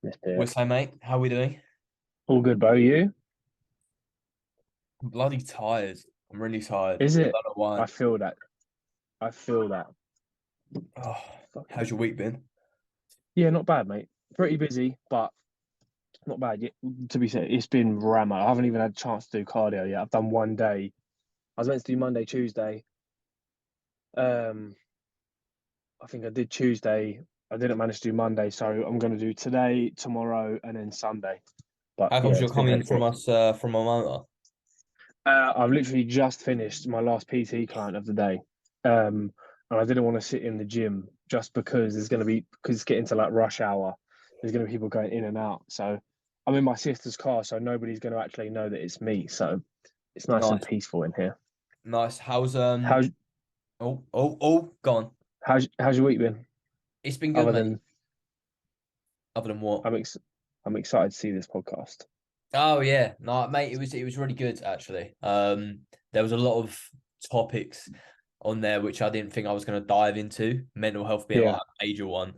Let's do We're it. so, mate. How are we doing? All good, bro. You? I'm bloody tired. I'm really tired. Is I it? don't know why. I feel that. I feel that. Oh, Fucking. how's your week been? Yeah, not bad, mate. Pretty busy, but not bad. Yeah, to be fair, it's been rammer. I haven't even had a chance to do cardio yet. I've done one day. I was meant to do Monday, Tuesday. Um, I think I did Tuesday. I didn't manage to do Monday, so I'm gonna do today, tomorrow, and then Sunday. But How yeah, comes you're it's been coming from hectic. us from a motor? I've literally just finished my last PT client of the day. And I didn't want to sit in the gym just because because it's getting to like rush hour. There's going to be people going in and out. So I'm in my sister's car, so nobody's going to actually know that it's me. So it's nice and Nice, peaceful in here. nice. How's How's gone. how's your week been? It's been good, Other mate. than Other than what? I'm ex I'm excited to see this podcast. Oh yeah, no, mate. It was really good actually. There was a lot of topics on there which I didn't think I was going to dive into. Mental health being like Yeah, a major one.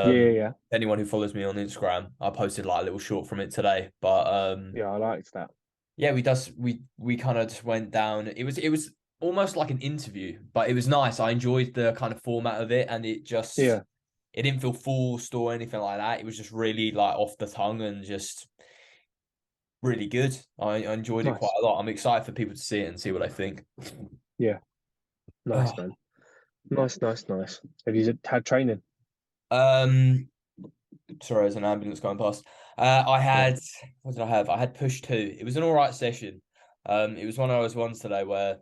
yeah, yeah, Um, yeah. anyone who follows me on Instagram, I posted like a little short from it today. But Yeah, I liked that. yeah, we kind of just went down. It was almost like an interview, but it was nice. I enjoyed the kind of format of it, and Yeah, it didn't feel forced or anything like that. It was just really like off the tongue and just really good. I enjoyed it quite nice. a lot. I'm excited for people to see it and see what they think. Yeah, nice, man. Nice, nice, nice. Have you had training? Um, sorry, there's an ambulance going past. I Yeah, had what did I have? I had push two. It was an all right session. It was one of those ones today where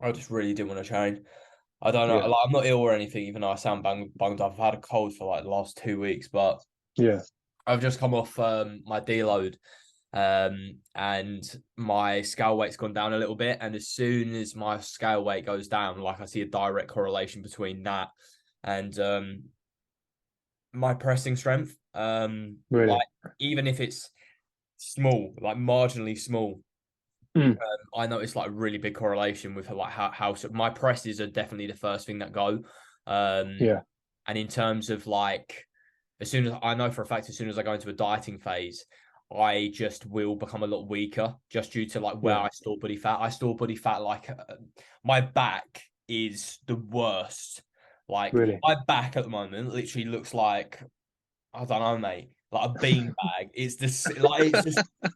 I just really didn't want to train. I don't know. yeah, Like, I'm not ill or anything, even though I sound bunged up. I've had a cold for like the last 2 weeks, but yeah, I've just come off my deload, and my scale weight's gone down a little bit. And as soon as my scale weight goes down, like I see a direct correlation between that and my pressing strength. really. Like even if it's small, like marginally small, Mm, I noticed like a really big correlation with like how so my presses are definitely the first thing that go. Um, yeah, and in terms of like, as soon as I know for a fact, as soon as I go into a dieting phase, I just will become a lot weaker just due to like where yeah, I store body fat. I store body fat like my back is the worst. Like really. my back at the moment literally looks like I don't know, mate. Like a bean bag. It's just like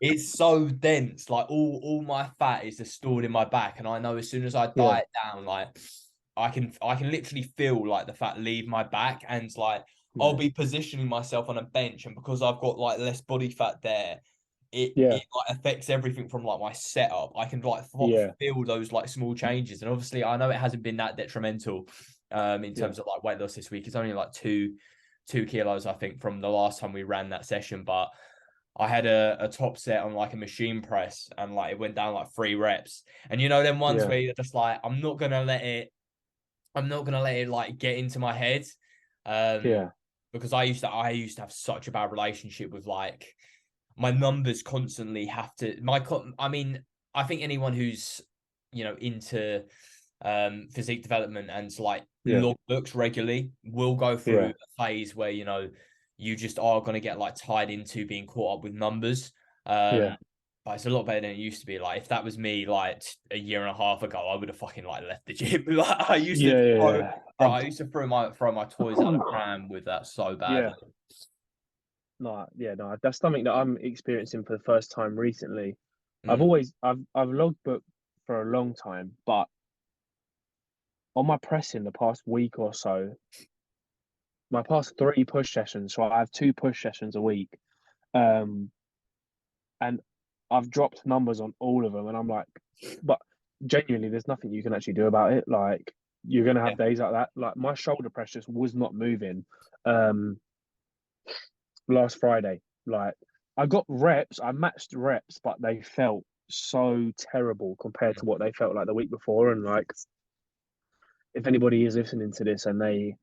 it's so dense. Like all my fat is just stored in my back, and I know as soon as I Yeah, diet down, like I can literally feel like the fat leave my back, and like I'll yeah, be positioning myself on a bench, and because I've got like less body fat there, yeah, it like affects everything from like my setup. I can like yeah, feel those like small changes, and obviously I know it hasn't been that detrimental, in yeah, terms of like weight loss this week. It's only like 2 kilos, I think, from the last time we ran that session. But I had a top set on like a machine press and like it went down like 3 reps. And you know, them ones yeah, where you're just like, I'm not gonna let it like get into my head. Um, yeah, because I used to have such a bad relationship with like my numbers constantly have to I mean, I think anyone who's into physique development and like yeah, logbooks regularly will go through yeah, a phase where you just are going to get like tied into being caught up with numbers. um yeah, but it's a lot better than it used to be. Like if that was me like a year and a half ago, I would have fucking like left the gym. Like I used to yeah, throw yeah. bro, I used to throw my toys out the pram with that so Yeah, badly. no, yeah, no. That's something that I'm experiencing for the first time recently. Mm, I've logbooked for a long time, but on my pressing the past week or so, my past three push sessions, so I have two push sessions a week. Um, and I've dropped numbers on all of them, and I'm like, but genuinely, there's nothing you can actually do about it. Like, you're gonna yeah. have days like that. Like, my shoulder press just was not moving. Um, last Friday, like, I got reps, I matched reps, but they felt so terrible compared to what they felt like the week before. And like, if anybody is listening to this and they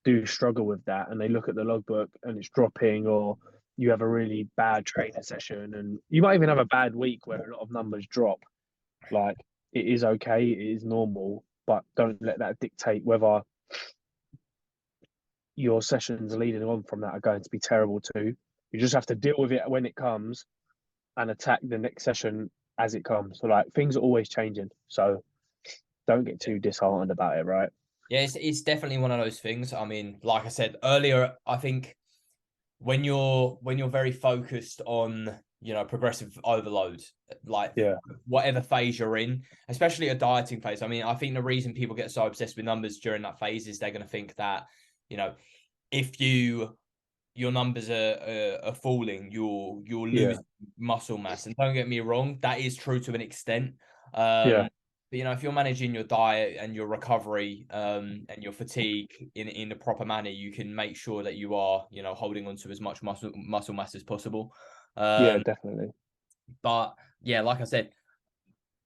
do struggle with that and they look at the logbook and it's dropping, or you have a really bad training session and you might even have a bad week where a lot of numbers drop, like, it is okay, it is normal, but don't let that dictate whether your sessions leading on from that are going to be terrible too. You just have to deal with it when it comes and attack the next session as it comes. So like things are always changing. So don't get too disheartened about it, right? Yeah, it's definitely one of those things. I mean, like I said earlier, I think when you're very focused on, progressive overload, like Yeah, whatever phase you're in, especially a dieting phase. I mean, I think the reason people get so obsessed with numbers during that phase is they're going to think that, if your numbers are falling, you'll yeah, lose muscle mass. And don't get me wrong, that is true to an extent. yeah, But if you're managing your diet and your recovery, and your fatigue in the proper manner, you can make sure that you are, holding on to as much muscle mass as possible. yeah, Um, definitely. but yeah, like I said,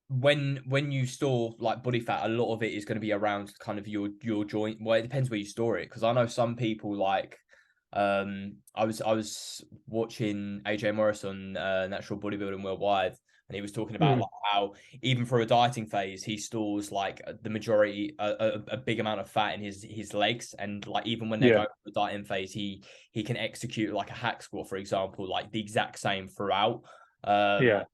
when you store like body fat, a lot of it is going to be around kind of your joint. Well, it depends where you store it, because I know some people like, I was watching AJ Morris on Natural Bodybuilding Worldwide, and he was talking about Mm, like how even for a dieting phase he stores like the majority, a big amount of fat in his legs, and like even when they're yeah, going through the dieting phase, he can execute like a hack squat, for example, like the exact same throughout. yeah,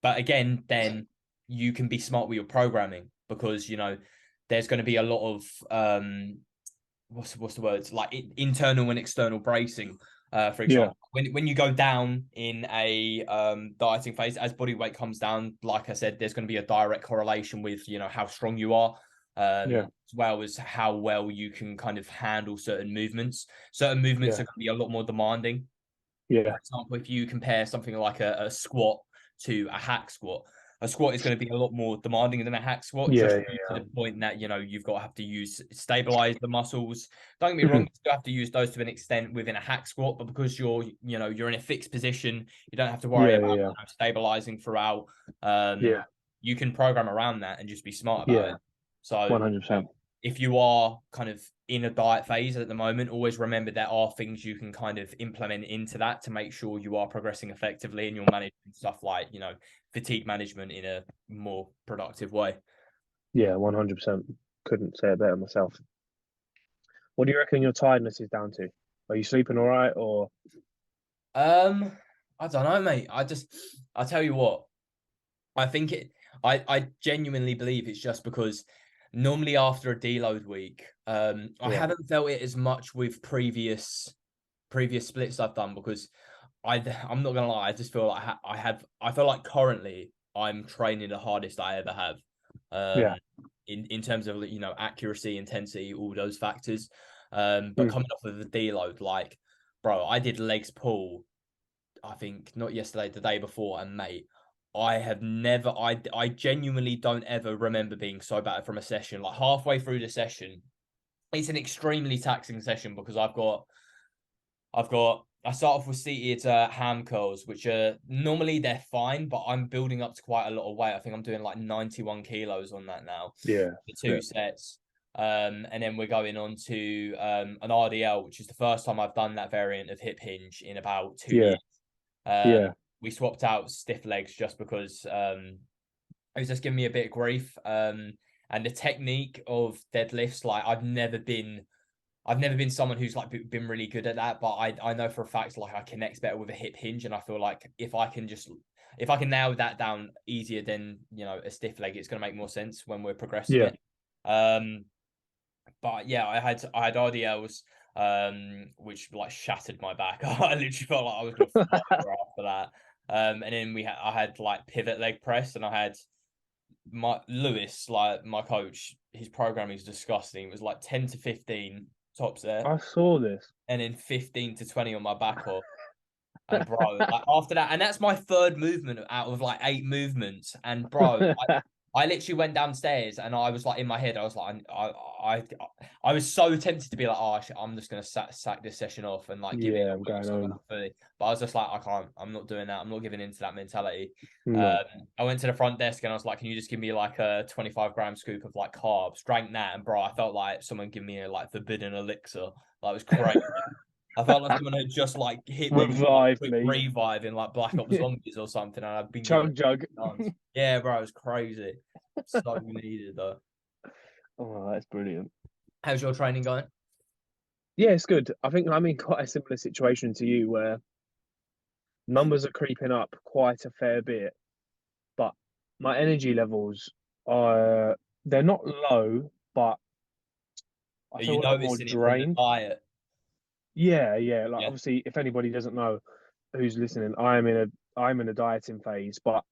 But again, then you can be smart with your programming, because there's going to be a lot of what's the words, like internal and external bracing. For yeah, example, when you go down in a dieting phase, as body weight comes down, like I said, there's going to be a direct correlation with how strong you are, yeah, as well as how well you can kind of handle certain movements. Certain movements yeah, are going to be a lot more demanding. yeah, For example, if you compare something like a squat to a hack squat, a squat is going to be a lot more demanding than a hack squat, yeah, just to yeah, the point that you've got to have to use stabilize the muscles. Don't get me yeah. wrong, you still have to use those to an extent within a hack squat, but because you're in a fixed position, you don't have to worry Yeah, about yeah, stabilizing throughout. Um, yeah, you can program around that and just be smart about yeah, it. So, 100%. if you are kind of in a diet phase at the moment, always remember there are things you can kind of implement into that to make sure you are progressing effectively, and you're managing stuff like, fatigue management in a more productive way. Yeah, 100%. Couldn't say it better myself. What do you reckon your tiredness is down to? Are you sleeping all right or? Um, I don't know, mate. I tell you what, I think I genuinely believe it's just because normally after a deload week, I Yeah, haven't felt it as much with previous splits I've done, because I'm not gonna lie, I just feel like I feel like currently I'm training the hardest I ever have. yeah, Um, in terms of accuracy, intensity, all those factors. But mm, coming off of the deload, like, bro, I did legs pull, I think not yesterday, the day before, and mate, I have never, I genuinely don't ever remember being so bad from a session. Like halfway through the session, it's an extremely taxing session, because I start off with seated ham curls, which are normally they're fine, but I'm building up to quite a lot of weight. I think I'm doing like 91 kilos on that now, yeah, the two flip. sets. And then we're going on to an RDL, which is the first time I've done that variant of hip hinge in about 2 years. Yeah, Um, yeah, we swapped out stiff legs just because it was just giving me a bit of grief. And the technique of deadlifts, like I've never been someone who's like been really good at that, but I know for a fact like I connect better with a hip hinge, and I feel like if I can nail that down easier than a stiff leg, it's going to make more sense when we're progressing yeah. it. Um, but yeah, I had RDLs, which like shattered my back. I literally felt like I was going to fly over after that. And then I had like pivot leg press, and I had my Lewis, like my coach, his programming is disgusting. It was like 10 to 15 top set, I saw this. and then 15 to 20 on my back off. And bro, like after that, and that's my third movement out of like 8 movements. And bro, I literally went downstairs, and I was like in my head, I was like, I, I was so tempted to be like, oh, I'm just gonna sack this session off and like give it Yeah, a I'm week or going something home. like fully. But I was just like, I can't. I'm not doing that. I'm not giving into that mentality. No. I went to the front desk and I was like, can you just give me like a 25-gram scoop of like carbs? Drank that, and bro, I felt like someone giving me a like forbidden elixir. Like it was crazy. I felt like someone had just like hit me with like Revive quick me. revive in like Black Ops Zombies or something, and I've been given Chug jug. a chance. Yeah, bro, it was crazy. So needed though. Oh, that's brilliant. How's your training going? Yeah, it's good. I think I'm in quite a similar situation to you where numbers are creeping up quite a fair bit, but my energy levels are they're not low, but I Are feel you a lot more noticing it from the drained. diet? Yeah, yeah. Like Yeah. obviously, if anybody doesn't know who's listening, I'm in a dieting phase, but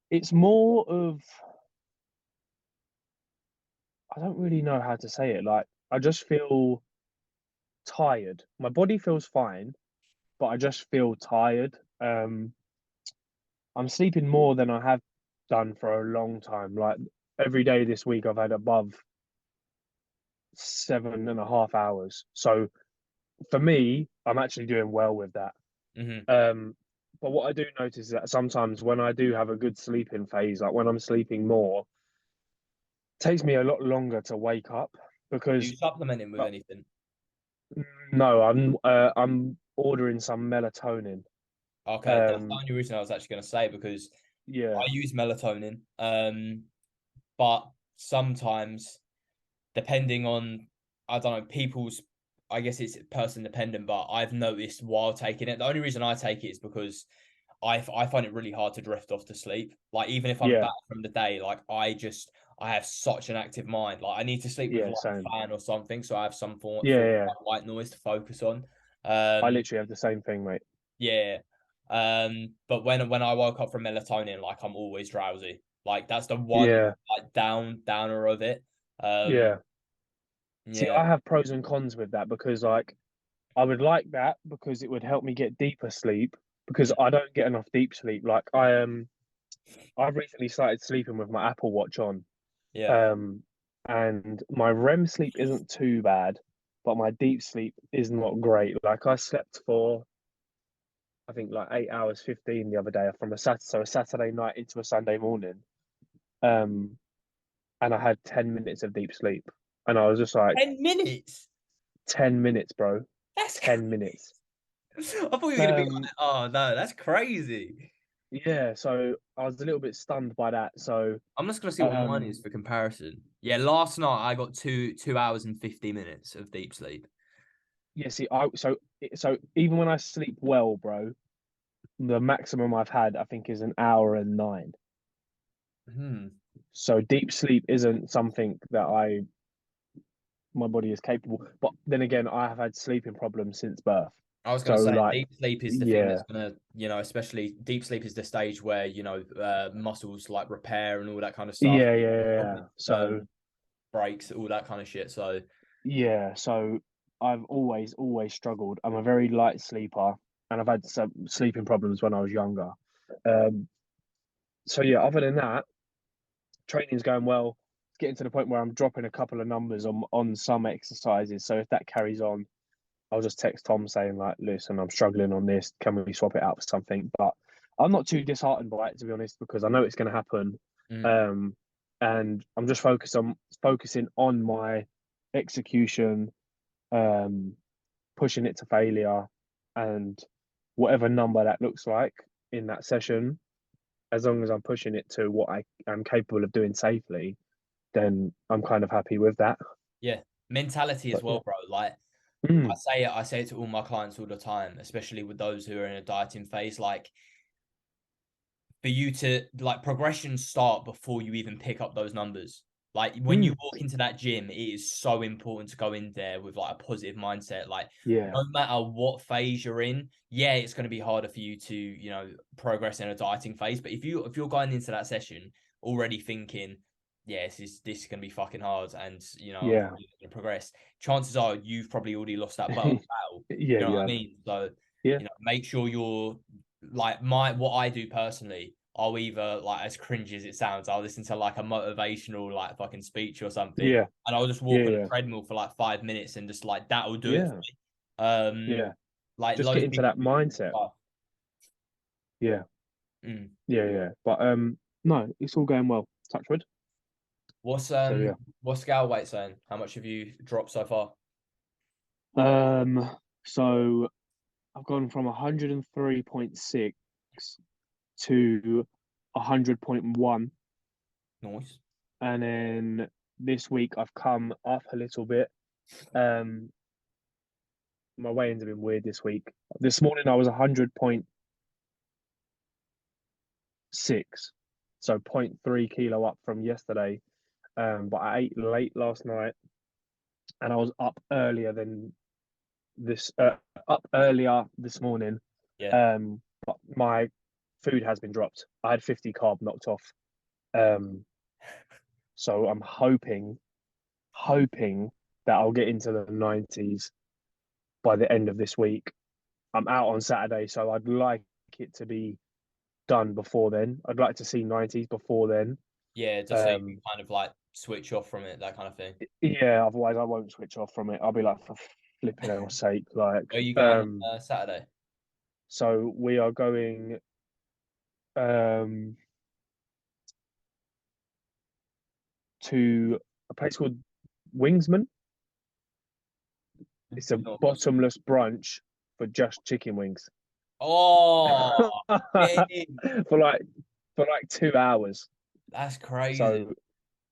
it's more of I don't really know how to say it. Like I just feel tired. My body feels fine, but I just feel tired. I'm sleeping more than I have done for a long time. Like every day this week, I've had above 7.5 hours. So for me, I'm actually doing well with that. Hmm. Um, but what I do notice is that sometimes when I do have a good sleeping phase, like when I'm sleeping more, it takes me a lot longer to wake up Are because you supplementing with uh, anything? no, I'm ordering some melatonin. Okay, that's the Um, only reason I was actually going to say because I yeah, use melatonin, but sometimes depending on I don't know people's I guess it's person dependent, but I've noticed while taking it, the only reason I take it is because I find it really hard to drift off to sleep. Like even if I'm yeah, back from the day, like I have such an active mind. Like I need to sleep with yeah, like same. a fan or something, so I have some Yeah, form of yeah. like white noise to focus on. I Um, literally have the same thing, mate. yeah. But when I woke up from melatonin, like I'm always drowsy. Like that's the one Yeah, like downer of it. Um, yeah. See, yeah, I have pros and cons with that because, like, I would like that because it would help me get deeper sleep because mm, I don't get enough deep sleep. Like, I've recently started sleeping with my Apple Watch on, yeah. um, and my REM sleep isn't too bad, but my deep sleep is not great. Like, I slept for I think like 8 hours 15 the other day from a Saturday night into a Sunday morning. Um, and I had 10 minutes of deep sleep, and I was just like, 10 minutes. 10 minutes, bro, That's 10 minutes. I thought you were gonna be Um, like, oh no, that's crazy. yeah, so I was a little bit stunned by that. So, I'm just gonna see what mine is um, for comparison. Yeah, last night I got 2 hours and 50 minutes of deep sleep. yeah, see, so even when I sleep well, bro, the maximum I've had, I think, is an hour and nine. Hmm. So deep sleep isn't something that I my body is capable. But then again, I have had sleeping problems since birth. I was So gonna say like, deep sleep is the thing yeah, that's gonna, especially deep sleep is the stage where, muscles like repair and all that kind of stuff. yeah, yeah, yeah. Yeah. Probably So breaks, all that kind of shit. So yeah, so I've always struggled. I'm a very light sleeper, and I've had some sleeping problems when I was younger. Um, so yeah, other than that, training's going well. It's getting to the point where I'm dropping a couple of numbers on some exercises. So if that carries on, I'll just text Tom saying like, "Listen, I'm struggling on this. Can we swap it out for something?" But I'm not too disheartened by it, to be honest, because I know it's going to happen. mm, Um, and I'm just focusing on my execution, um, pushing it to failure, and whatever number that looks like in that session, as long as I'm pushing it to what I am capable of doing safely, then I'm kind of happy with that. yeah, mentality as But yeah, well, bro. Like mm, I say it to all my clients all the time, especially with those who are in a dieting phase. Like for you to like progression start before you even pick up those numbers. Like when you mm, walk into that gym, it is so important to go in there with like a positive mindset. Like yeah, no matter what phase you're in, yeah, it's going to be harder for you to, progress in a dieting phase. But if you're going into that session already thinking, yeah, this is going to be fucking hard, and I'm yeah, probably not going to progress. Chances are you've probably already lost that battle. yeah, You know what I yeah, mean? So yeah, make sure you're like what I do personally. I'll either like as cringy as it sounds, I'll listen to like a motivational like fucking speech or something, yeah, and I'll just yeah, walk on a yeah, treadmill for like 5 minutes and just like that'll do it for yeah, me. Um, yeah. like Just get loads of into people that do different mindset. stuff. Yeah, Mm. yeah, yeah. But no, it's all going well. Touch wood. What's So um yeah. what's scale weight saying? How much have you dropped so far? Um, so I've gone from 103.6 to 100.1, Nice. and then this week I've come up a little bit. My weigh-ins have been weird this week. This morning I was 100.6, so zero point 0.3 kilo up from yesterday. But I ate late last night, and I was up earlier this morning. Yeah. But my food has been dropped. I had 50 carb knocked off. So I'm hoping that I'll get into the 90s by the end of this week. I'm out on Saturday, so I'd like it to be done before then. I'd like to see 90s before then. Yeah, just so you can kind of like switch off from it, that kind of thing. Yeah, otherwise I won't switch off from it. I'll be like, for flipping hell's sake, like. Are you going on Saturday? So we are going to a place called Wingsman. It's a bottomless brunch for just chicken wings. Oh, for like 2 hours. That's crazy. So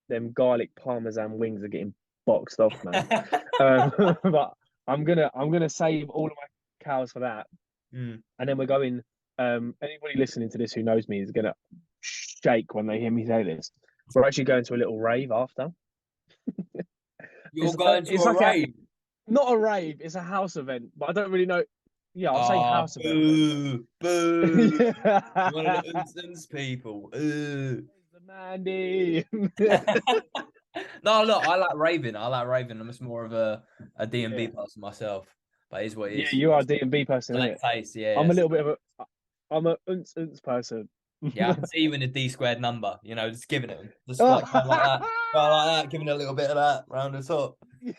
them garlic parmesan wings are getting boxed off, man. But I'm gonna save all of my cows for that. And then we're going. Anybody listening to this who knows me is gonna shake when they hear me say this. We're actually going to a little rave after. You're going to a rave? Not a rave. It's a house event, but I don't really know. Yeah, I'll say house event. Boo! Yeah. One of the instance people. The Mandy. No, look, I like raving. I'm just more of a D&B person myself. But it is what it is. Yeah, you are a D&B person. Select taste, yeah. I'm a little bit of I'm a person. Yeah, I can see you in a D squared number, just giving it, just like going like that, giving it a little bit of that round the top. When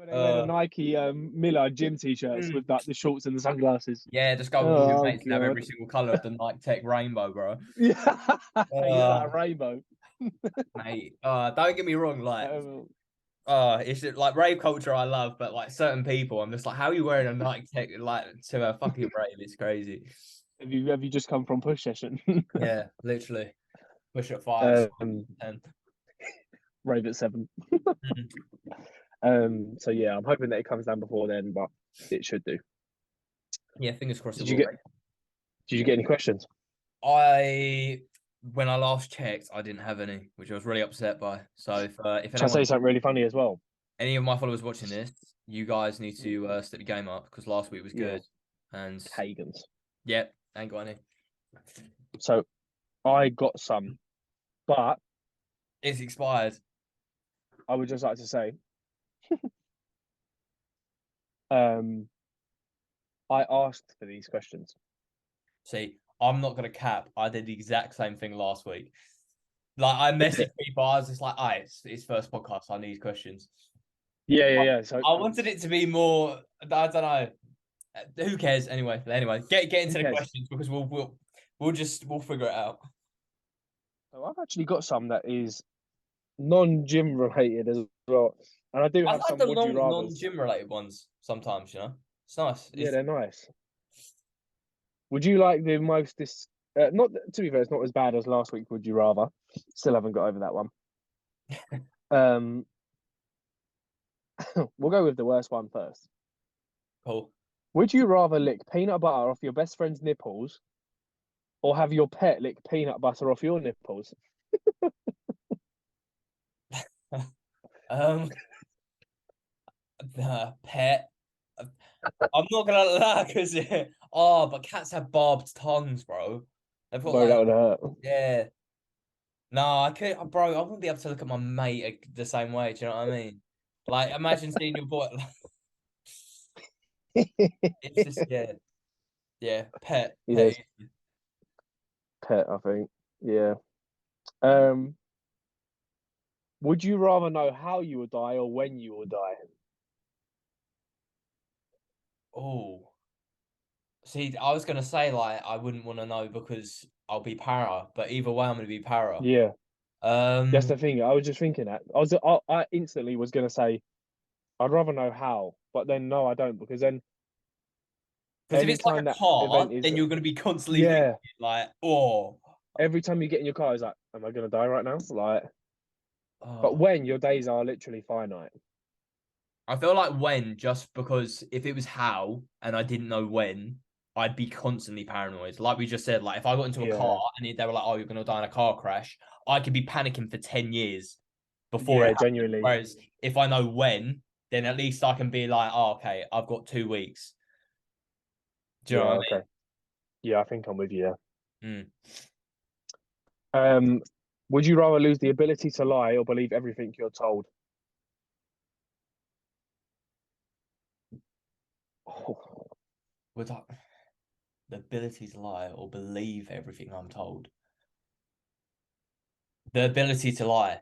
they wear the Nike Miller gym t-shirts with like the shorts and the sunglasses. Yeah, just go with all your mates and have every single colour of the Nike Tech rainbow, bro. Yeah, that rainbow. Mate, don't get me wrong, like, it's like rave culture I love, but like certain people, I'm just like, how are you wearing a Nike Tech like to a fucking rave? It's crazy. Have you just come from push session? Yeah, literally. Push at 5, 10. Rave at 7. So yeah, I'm hoping that it comes down before then, but it should do. Yeah, fingers crossed. Did you get any questions? When I last checked, I didn't have any, which I was really upset by. So if anyone, can I say something really funny as well? Any of my followers watching this, you guys need to step your game up because last week was good. Yeah. And Pagans. Yeah, ain't got any. So I got some, but it's expired. I would just like to say, I asked for these questions. See, I'm not gonna cap. I did the exact same thing last week. Like I messaged people. I was just like, it's first podcast. I need questions. Yeah. So I wanted it to be more. I don't know. Who cares? Anyway, get into the questions because we'll figure it out. So I've actually got some that is non-gym related as well, and I do have some non-gym related ones sometimes. It's nice. Yeah, they're nice. Would you like the most not to be fair, it's not as bad as last week. Would you rather? Still haven't got over that one. We'll go with the worst one first. Cool. Would you rather lick peanut butter off your best friend's nipples, or have your pet lick peanut butter off your nipples? The pet. I'm not gonna lie, because but cats have barbed tongues, bro. That would hurt. Yeah. No, I couldn't, bro. I wouldn't be able to look at my mate the same way. Do you know what I mean? Like, imagine seeing your boy. It's just yeah. Pet. I think. Yeah. Would you rather know how you will die or when you will die? Oh. See, I was gonna say like I wouldn't want to know because I'll be para, but either way I'm gonna be para. Yeah. That's the thing. I was just thinking that. I instantly was gonna say I'd rather know how, but then no, I don't, because then if it's like a car, then you're gonna be constantly thinking, like, every time you get in your car, it's like, am I gonna die right now? Like, but when your days are literally finite. I feel like when, just because if it was how and I didn't know when, I'd be constantly paranoid. Like we just said, like if I got into a car Yeah, and they were like, "Oh, you're gonna die in a car crash," I could be panicking for 10 years before it yeah, happened. genuinely. Whereas if I know when, then at least I can be like, "Oh, okay, I've got 2 weeks." Do you know Yeah, what okay. Yeah, I think I'm with you I mean? there. Would you rather lose the ability to lie or believe everything you're told? Oh, With the ability to lie or believe everything I'm told. The ability to lie.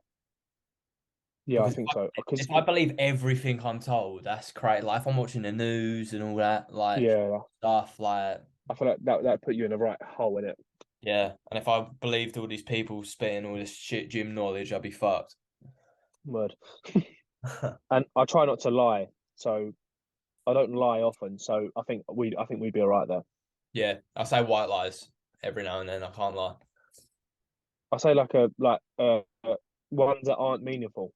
yeah, I Because think so. Because if I believe everything I'm told, that's great. Like if I'm watching the news and all that, like yeah, stuff, like I feel like that put you in the right hole in it. yeah. And if I believed all these people spitting all this shit gym knowledge, I'd be fucked. Word. And I try not to lie, so I don't lie often. So I think we'd be all right there. Yeah, I say white lies every now and then. I can't lie. I say ones that aren't meaningful.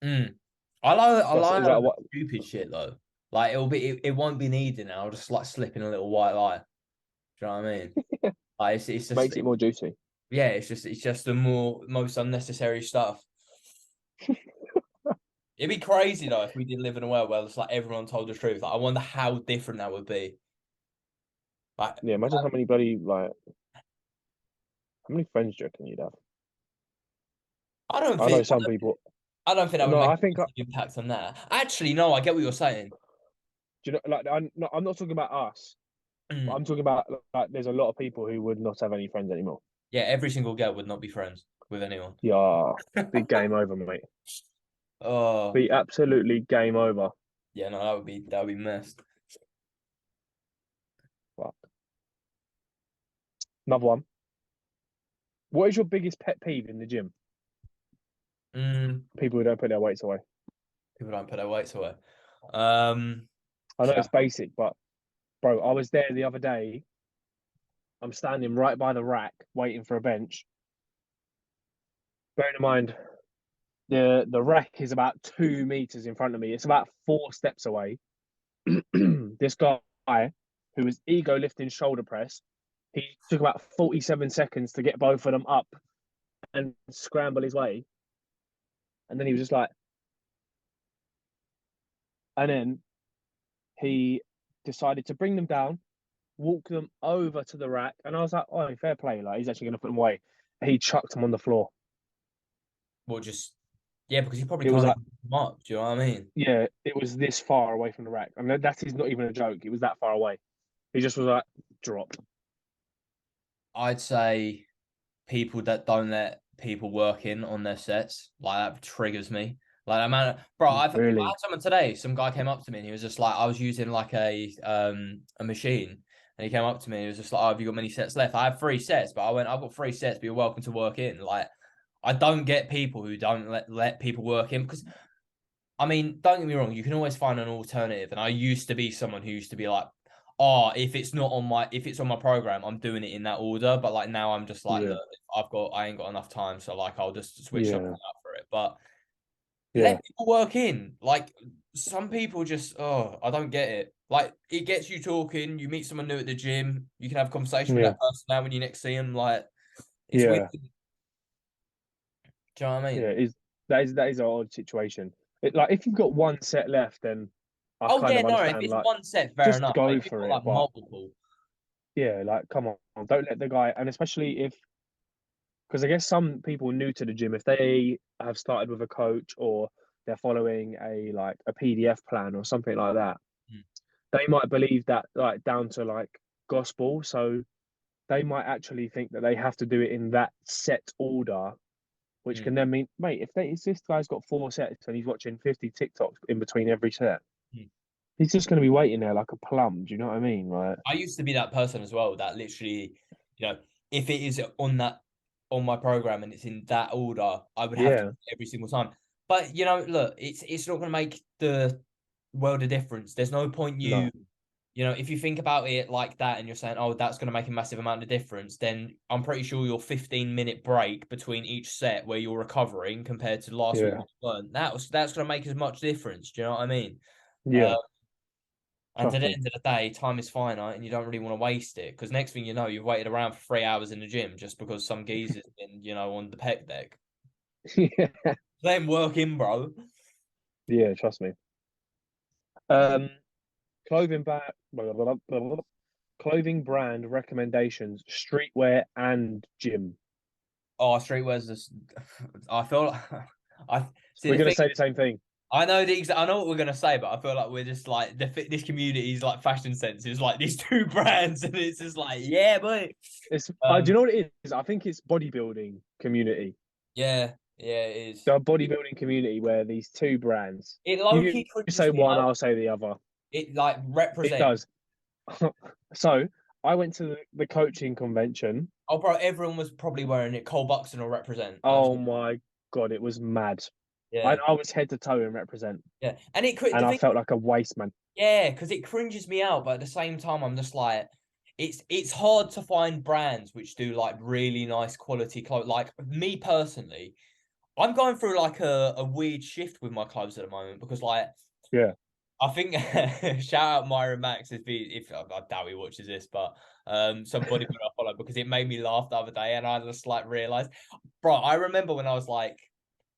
Mm. I That's lie is that over what stupid shit though. Like it won't be needed, and I'll just like slip in a little white lie. Do you know what I mean? Like it's just makes it more juicy. yeah, it's just the most unnecessary stuff. It'd be crazy though if we did live in a world where it's like everyone told the truth. Like, I wonder how different that would be. Like, Yeah, imagine how many bloody like how many friends do you reckon you'd have? I know some people. I don't think that would No, make I a think massive impact on that. Actually, no, I get what you're saying. do you know like I'm not talking about us. But Mm. I'm talking about like there's a lot of people who would not have any friends anymore. Yeah, every single girl would not be friends with anyone. Yeah, big game over, mate. Oh, Be absolutely game over. yeah, no, that would be messed. Fuck. Another one. What is your biggest pet peeve in the gym? Mm, People who don't put their weights away. people don't put their weights away. Um, I know yeah. it's basic, but bro, I was there the other day. I'm standing right by the rack waiting for a bench. Bearing in mind, the rack is about 2 meters in front of me. It's about 4 steps away. This guy who was ego lifting shoulder press, he took about 47 seconds to get both of them up and scramble his way. And then he was just like, and then he decided to bring them down, walk them over to the rack. And I was like, oh, fair play. Like, he's actually going to put them away. He chucked them on the floor. Well, just yeah, because you probably It was can't like, even pick them up. Do you know what I mean? yeah, it was this far away from the rack. And that is not even a joke. It was that far away. He just was like, drop. I'd say people that don't let people work in on their sets. Like that triggers me. Like amount of, bro, I had Really? someone today. Some guy came up to me and he was just like, I was using like a machine, and he came up to me and he was just like, "Oh, have you got many sets left?" I have 3 sets, but I went, "I've got 3 sets, but you're welcome to work in." Like, I don't get people who don't let people work in because I mean, don't get me wrong, you can always find an alternative. And I used to be someone who used to be like, oh, if it's on my program, I'm doing it in that order. But like now I'm just like, Yeah. look, I ain't got enough time. So like, I'll just switch something Yeah. out for it. But Yeah. let people work in. Like some people just, oh, I don't get it. Like it gets you talking, you meet someone new at the gym, you can have a conversation with Yeah. that person now when you next see them. Like it's weird. Yeah. Do you know what I Yeah. mean? That is an odd situation. Like if you've got one set left, then I Oh kind yeah, of no, if understand. it's Like one set, fair just enough. But go if you've for got it. like But multiple, yeah, like come on, don't let the guy. And especially if, because I guess some people new to the gym, if they have started with a coach or they're following a PDF plan or something like that, mm, they might believe that like down to like gospel. So they might actually think that they have to do it in that set order, which mm, can then mean, mate, if this guy's got 4 sets and he's watching 50 TikToks in between every set, mm. he's just going to be waiting there like a plum. Do you know what I mean? Like, I used to be that person as well that literally, if it is on my program and it's in that order, I would have to yeah, do it every single time. But look, it's not going to make the world a difference. There's no point you no, You know, if you think about it like that and you're saying, oh, that's going to make a massive amount of difference, then I'm pretty sure your 15-minute break between each set where you're recovering compared to last week Yeah, when you weren't, that's going to make as much difference. Do you know what I mean? Uh, yeah, and at trust the me. end of the day, time is finite and you don't really want to waste it because next thing you know, you've waited around for 3 hours in the gym just because some geezer's been, on the pec deck. Yeah, Let him work in, bro. yeah, trust me. Um, clothing back, clothing brand recommendations, streetwear and gym. Oh, streetwear's just, I feel like, I see We're the gonna thing. say the same thing. I know what we're gonna say, but I feel like we're just like this community's like fashion sense is like these two brands, and it's just like yeah, boy. It's do you Um, know what it is? I think it's bodybuilding community. yeah, yeah, it is. The bodybuilding community where these two brands. It low You key cringes say me one, out. I'll say the other. It like It represent. does. So I went to the coaching convention. Oh, bro, everyone was probably wearing it. Cole Buxton will represent. I Oh just my God, it was mad. yeah, I was head to toe in represent, yeah, and and the I thing, felt like a waste man. yeah, because it cringes me out, but at the same time, I'm just like. It's hard to find brands which do like really nice quality clothes. Like me personally, I'm going through like a weird shift with my clothes at the moment because like Yeah. I think shout out Myron Max if I doubt he watches this, but somebody put I follow because it made me laugh the other day and I just like realized, bro, I remember when I was like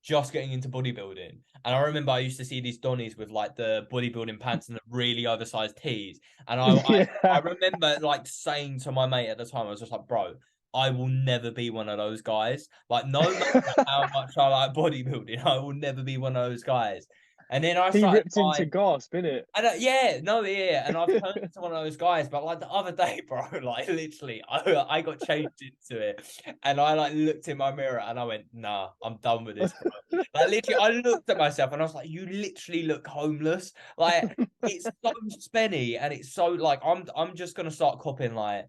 just getting into bodybuilding and I remember I used to see these Donnies with like the bodybuilding pants and the really oversized tees and I Yeah. remember like saying to my mate at the time I was just like, bro, I will never be one of those guys. Like, no matter how much I like bodybuilding, I will never be one of those guys. And then I He started ripped into buying. gasp, innit? And yeah, no, yeah, and I've turned into one of those guys. But like the other day, bro, like literally, I got changed into it, and I like looked in my mirror and I went, "Nah, I'm done with this, bro." Like literally, I looked at myself and I was like, "You literally look homeless." Like it's so spenny and it's so like I'm just gonna start copying like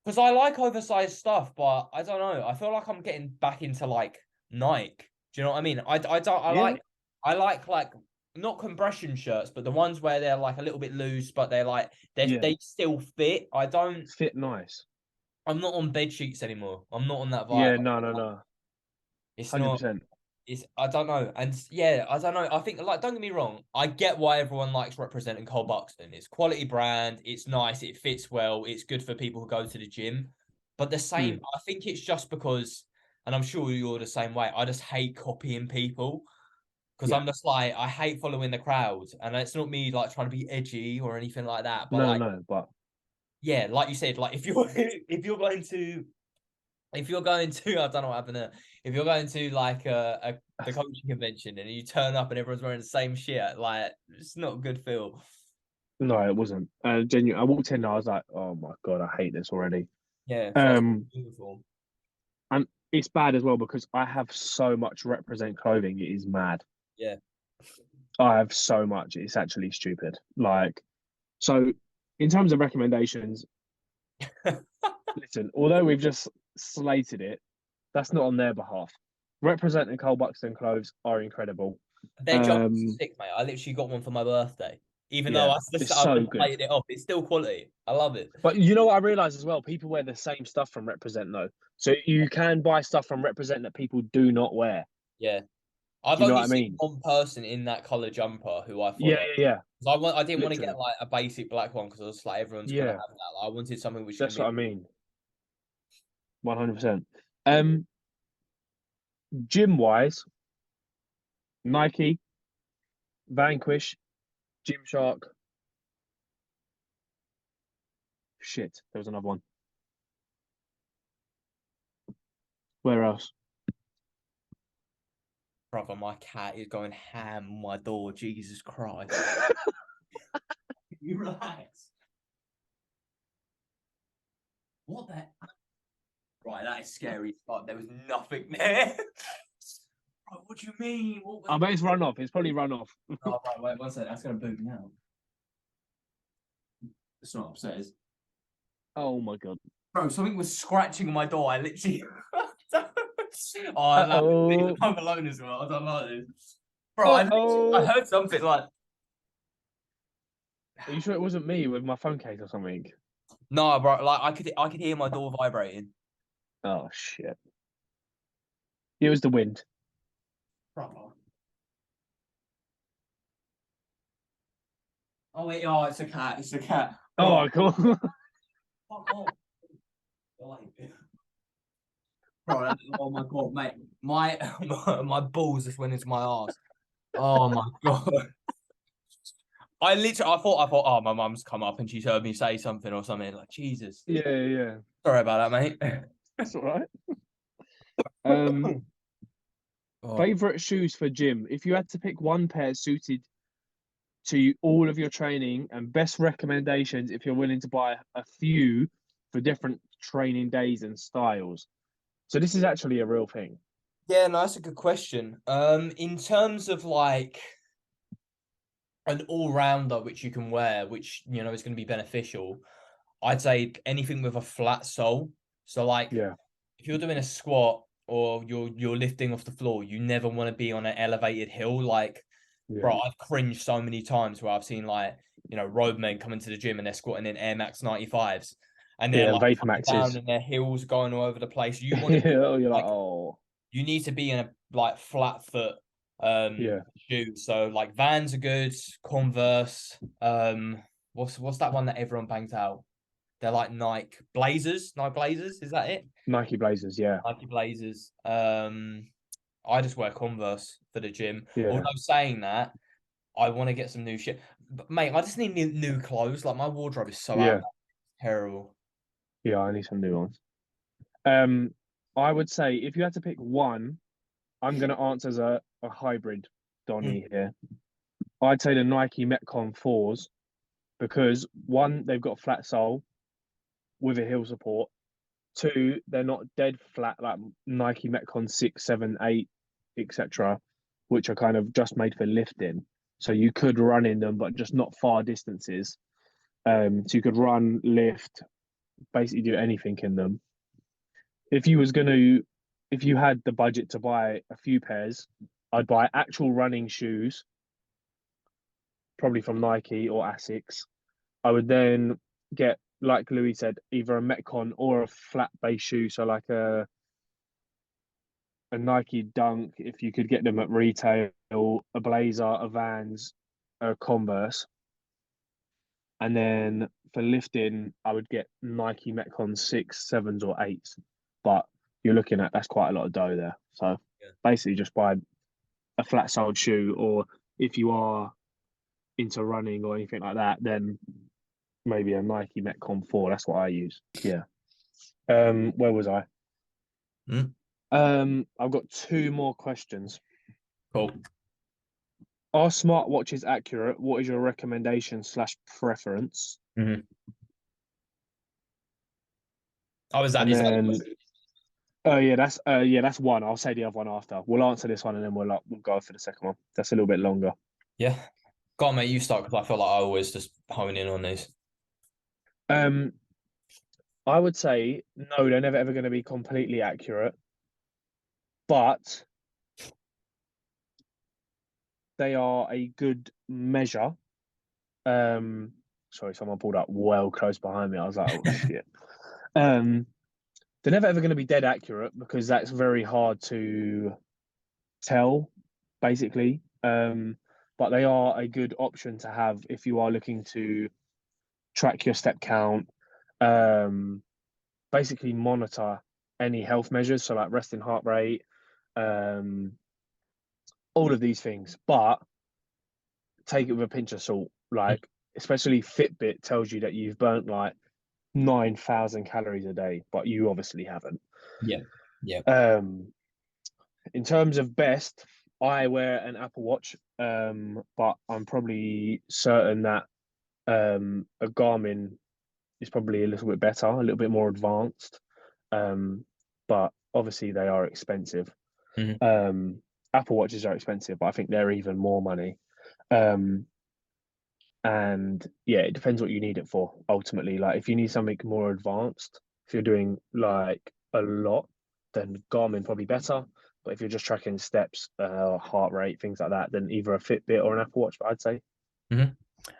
because I like oversized stuff, but I don't know. I feel like I'm getting back into like Nike. Do you know what I mean? I don't Yeah. I like not compression shirts, but the ones where they're like a little bit loose, but they're like Yeah. they still fit. Fit nice. I'm not on bed sheets anymore. I'm not on that vibe. Yeah, no, no, no. It's not 100%. it's I don't know. And yeah, I don't know. I think like don't get me wrong, I get why everyone likes representing Cole Buxton. It's quality brand, it's nice, it fits well, it's good for people who go to the gym. But the same, Mm. I think it's just because, and I'm sure you're the same way, I just hate copying people. Because Yeah. I'm just like, I hate following the crowd. And it's not me like trying to be edgy or anything like that. But No, like, no, but yeah, like you said, like if you're if you're going to, I don't know what happened there. If you're going to like the coaching convention and you turn up and everyone's wearing the same shit, like it's not a good feel. no, it wasn't. Genuine. I walked in and I was like, oh my God, I hate this already. Yeah, first Um, uniform. and it's bad as well because I have so much represent clothing. It is mad. Yeah. I have so much. It's actually stupid. Like, so in terms of recommendations, listen, although we've just slated it, that's not on their behalf. Representing Cole Buxton clothes are incredible. Their jumpers are Um, sick, mate. I literally got one for my birthday. Even though yeah, I just it's I've so just good. plated it off, it's still quality. I love it. But you know what I realize as well? People wear the same stuff from Represent though. So you can buy stuff from Represent that people do not wear. Yeah. I've Do you know what only I seen mean? one person in that color jumper who I Yeah, follow. yeah, yeah. I didn't want to get Literally. like a basic black one because I was like everyone's gonna Yeah, have that. Like, I wanted something which is gonna that's be what I mean. 100%. yeah. Gym wise, Nike, Vanquish, Gymshark. Shit, there was another one. Where else? Brother, my cat is going ham on my door. Jesus Christ. You relax. What the? Right, that is scary. But there was nothing there. Bro, what do you mean? What was? I bet it's run off. It's probably run off. Oh, right, wait, one second. That's gonna boot me out. It's not upstairs. Oh my God. Bro, something was scratching on my door. I literally. Oh, no, Uh-oh. I'm alone as well. I don't like this. Bro, I Uh-oh. heard something like. Are you sure it wasn't me with my phone case or something? No, bro. Like I could hear my door vibrating. Oh shit! It was the wind. Proper. Oh wait, oh, it's a cat. It's a cat. Bro, Oh, cool. fuck off. Like, bro, oh my god, mate. My my balls just went into my ass. Oh my god. I thought, oh, my mum's come up and she's heard me say something or something. Like, Jesus. Yeah, yeah. Sorry about that, mate. That's all right. Um, Oh, favorite shoes for gym. If you had to pick one pair suited to all of your training and best recommendations if you're willing to buy a few for different training days and styles. So this is actually a real thing. yeah, no, that's a good question. In terms of like an all-rounder which you can wear, which is going to be beneficial, I'd say anything with a flat sole. So like Yeah, if you're doing a squat or you're lifting off the floor, you never want to be on an elevated hill. Like, yeah, bro, I've cringed so many times where I've seen like, roadmen coming to the gym and they're squatting in Air Max 95s and they're yeah. And like Vapor coming down Maxes. and their heels going all over the place. You want to be Yeah, you're like, like oh, you need to be in a like flat foot yeah, shoe. So like Vans are good, Converse, what's that one that everyone bangs out? They're like Nike Blazers, is that it? Nike Blazers. Yeah, Nike Blazers. I just wear Converse for the gym. yeah, Although saying that, I want to get some new shit. But mate, I just need new clothes. Like my wardrobe is so yeah, terrible. yeah. I need some new ones. Um, I would say if you had to pick one, I'm going to answer as a hybrid Mm, Donny here. I'd say the Nike Metcon 4s because one, they've got a flat sole with a heel support. Two, they're not dead flat like Nike Metcon 6, 7, 8, etc., which are kind of just made for lifting. So you could run in them, but just not far distances. So you could run, lift, basically do anything in them. If you was gonna, if you had the budget to buy a few pairs, I'd buy actual running shoes, probably from Nike or Asics. I would then get, like Louis said, either a Metcon or a flat base shoe, so like a Nike Dunk if you could get them at retail, a Blazer, a Vans, a Converse. And then for lifting, I would get Nike Metcon 6, 7s, or 8s. But you're looking at that's quite a lot of dough there. So yeah. basically just buy a flat soled shoe, or if you are into running or anything like that, then maybe a Nike Metcon 4. That's what I use. Yeah. Where was I? Mm, I've got two more questions. cool. Are smartwatches accurate? What is your recommendation slash preference? Mm-hmm. Oh, is that And is that then, yeah, that's one. I'll say the other one after. We'll answer this one and then we'll go for the second one. That's a little bit longer. yeah. Go on, mate, you start because I feel like I always just hone in on these. Um, I would say no, they're never ever going to be completely accurate, but they are a good measure. Um, sorry, someone pulled up well close behind me. I was like, oh shit. Um, they're never ever going to be dead accurate because that's very hard to tell, basically. But they are a good option to have if you are looking to track your step count, um, basically monitor any health measures, so like resting heart rate, um, all of these things. But take it with a pinch of salt. Like, especially Fitbit tells you that you've burnt like 9,000 calories a day, but you obviously haven't. Yeah. Yeah. Um, in terms of best, I wear an Apple Watch, but I'm probably certain that a Garmin is probably a little bit better, a little bit more advanced. But obviously they are expensive. Mm-hmm. Um, Apple Watches are expensive, but I think they're even more money. Um, and yeah, it depends what you need it for ultimately. Like if you need something more advanced, if you're doing like a lot, then Garmin probably better. But if you're just tracking steps, heart rate, things like that, then either a Fitbit or an Apple Watch, I'd say. Mm-hmm.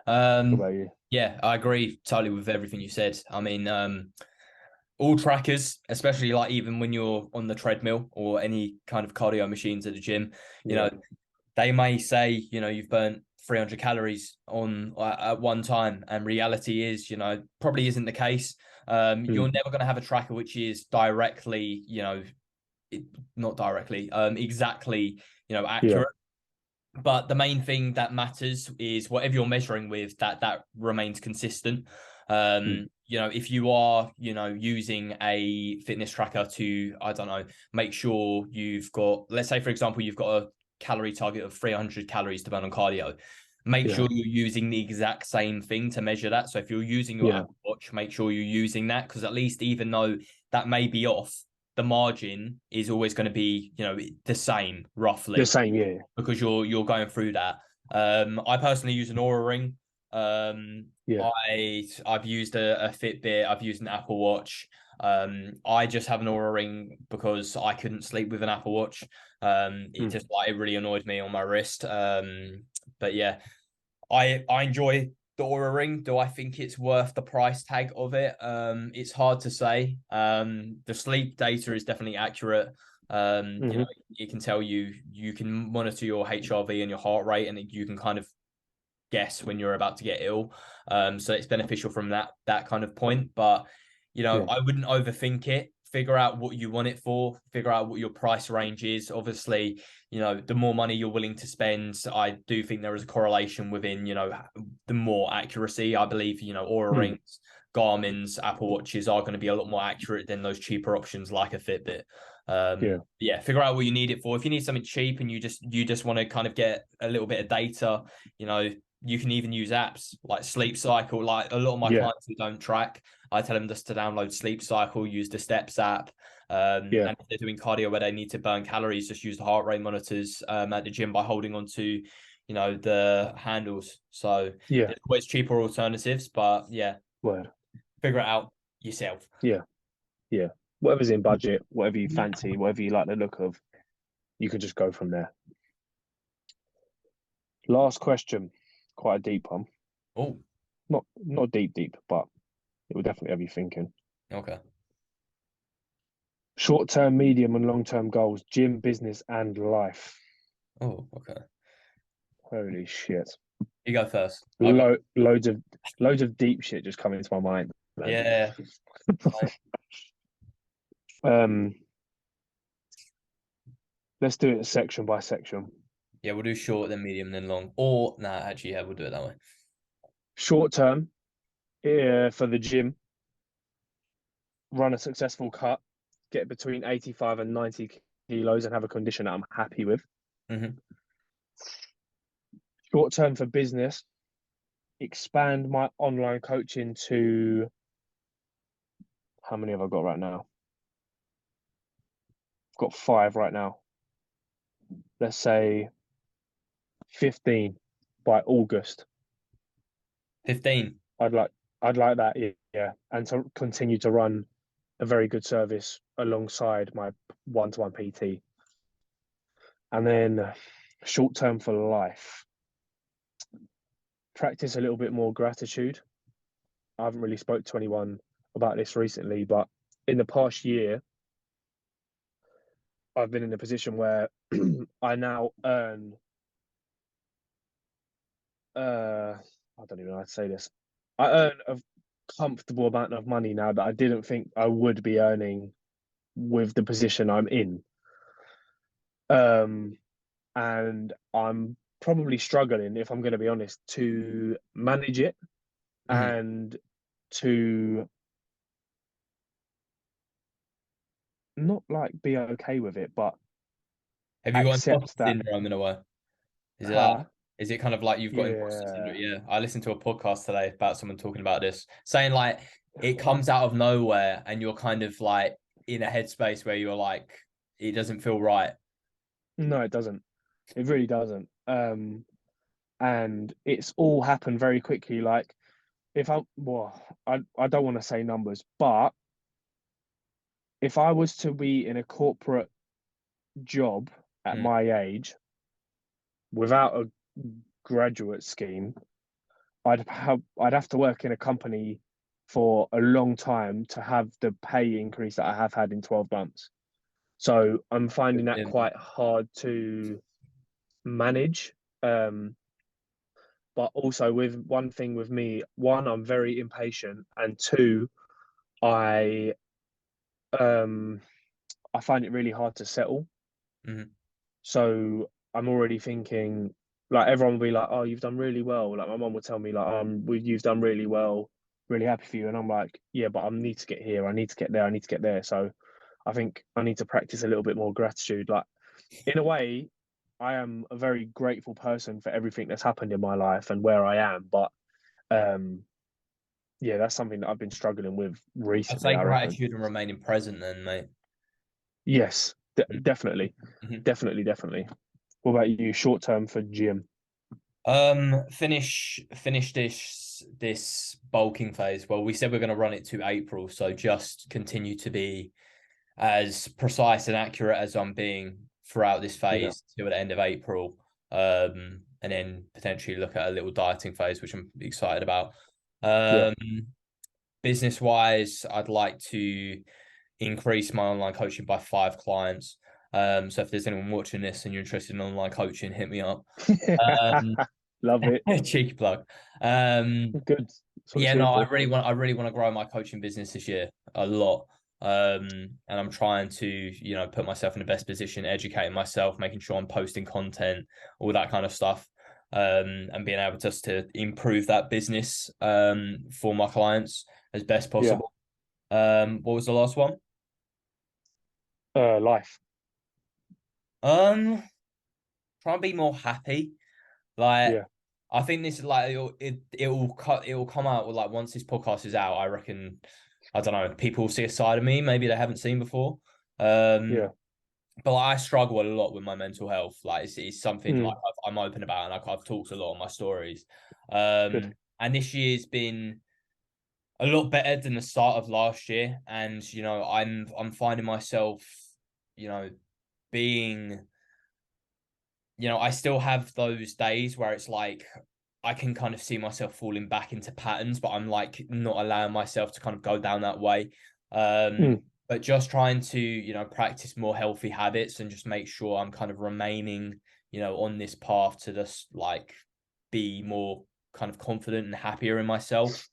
What about you? Yeah, I agree totally with everything you said. I mean, all trackers, especially like even when you're on the treadmill or any kind of cardio machines at the gym, you Yeah. know, they may say, you've burnt 300 calories on at one time, and reality is, probably isn't the case. Mm. You're never going to have a tracker which is directly, not directly, exactly, Yeah. accurate. But the main thing that matters is whatever you're measuring with, that remains consistent. Mm. If you are, using a fitness tracker to, I don't know, make sure you've got, let's say, for example, you've got a calorie target of 300 calories to burn on cardio. Make Yeah. sure you're using the exact same thing to measure that. So if you're using your Yeah. Apple Watch, make sure you're using that, because at least, even though that may be off, the margin is always going to be, the same The roughly, same, yeah. because you're going through that. I personally use an Aura Ring. Yeah. I've used a Fitbit. I've used an Apple Watch. I just have an Aura Ring because I couldn't sleep with an Apple Watch. It Mm. just, like, it really annoyed me on my wrist. But yeah, I enjoy the Aura Ring. Do I think it's worth the price tag of it? It's hard to say. The sleep data is definitely accurate. Mm-hmm. It can tell you can monitor your HRV and your heart rate, and you can kind of guess when you're about to get ill. So it's beneficial from that kind of point. But Yeah. I wouldn't overthink it. Figure out what you want it for. Figure out what your price range is. Obviously, the more money you're willing to spend, I do think there is a correlation within, the more accuracy. I believe, Aura Mm. Rings, Garmin's, Apple Watches are going to be a lot more accurate than those cheaper options like a Fitbit. Yeah. Yeah, figure out what you need it for. If you need something cheap and you just want to kind of get a little bit of data, you can even use apps like Sleep Cycle. Like, a lot of my Yeah. clients who don't track, I tell them just to download Sleep Cycle, use the Steps app. Yeah. And if they're doing cardio where they need to burn calories, just use the heart rate monitors at the gym by holding onto, the handles. So Yeah. there's always cheaper alternatives, but yeah, Word. figure it out yourself. Yeah. Yeah. Whatever's in budget, whatever you fancy, whatever you like the look of, you can just go from there. Last question. Quite a deep one. Oh, Not deep, but it will definitely have you thinking. okay. Short term, medium, and long term goals, gym, business, and life. Oh, okay. Holy shit. You go first. I'll go. Loads of deep shit just coming into my mind, man. Yeah. Um, let's do it section by section. Yeah, we'll do short, then medium, then long. Or, nah, actually, yeah, we'll do it that way. Short term, for the gym, run a successful cut, get between 85 and 90 kilos, and have a condition that I'm happy with. Mm-hmm. Short term for business, expand my online coaching to, how many have I got right now? I've got 5 right now. Let's say 15 by August. 15. I'd like that, yeah, and to continue to run a very good service alongside my one-to-one PT. And then short term for life, practice a little bit more gratitude. I haven't really spoke to anyone about this recently, but in the past year, I've been in a position where I now earn, I don't even know how to say this. I earn a comfortable amount of money now that I didn't think I would be earning with the position I'm in. And I'm probably struggling, if I'm going to be honest, to manage it Mm-hmm. and to not like be okay with it, but Have you got imposter accept that, syndrome in a way? Is it that? huh? Is it kind of like you've got imposter syndrome? Yeah. Yeah. I listened to a podcast today about someone talking about this, saying like it comes out of nowhere and you're kind of like in a headspace where you're like, it doesn't feel right. No, it doesn't. It really doesn't. And it's all happened very quickly. Like if I don't want to say numbers, but if I was to be in a corporate job at Mm. my age without a graduate scheme, I'd have to work in a company for a long time to have the pay increase that I have had in 12 months. So I'm finding that quite hard to manage. Um, but also with one thing with me, one, I'm very impatient, and two, I um I find it really hard to settle. Mhm. So I'm already thinking, like everyone will be like, "Oh, you've done really well." Like my mom will tell me, like, you've done really well, really happy for you." And I'm like, "Yeah, but I need to get here. I need to get there. I need to get there." So I think I need to practice a little bit more gratitude. Like in a way, I am a very grateful person for everything that's happened in my life and where I am. But um, yeah, that's something that I've been struggling with I'd recently, say I reckon. gratitude and remaining present then, mate. Yes, definitely, Mhm. definitely. What about you? Short term for gym? Finish this bulking phase. Well, we said we're going to run it to April, so just continue to be as precise and accurate as I'm being throughout this Yeah, phase till the end of April. And then potentially look at a little dieting phase, which I'm excited about. yeah. Um, business wise, I'd like to increase my online coaching by 5 clients. So if there's anyone watching this and you're interested in online coaching, hit me up. Um, Love it. cheeky plug. Um, Good. That's what it's yeah, here no, for. I really want to grow my coaching business this year a lot. And I'm trying to, put myself in the best position, educating myself, making sure I'm posting content, all that kind of stuff. And being able just to improve that business for my clients as best Yeah. possible. What was the last one? Life. Um, try and be more happy. Like Yeah. I think this is like it'll come out with like once this podcast is out, I reckon I don't know, people will see a side of me maybe they haven't seen before. Yeah. But like, I struggle a lot with my mental health. Like it's something like Mm, I'm open about and I've talked a lot on my stories. good. And this year's been a lot better than the start of last year. And I'm finding myself, you know, being I still have those days where it's like I can kind of see myself falling back into patterns, but I'm like not allowing myself to kind of go down that way. Mm, But just trying to, practice more healthy habits and just make sure I'm kind of remaining, on this path to just like be more kind of confident and happier in myself.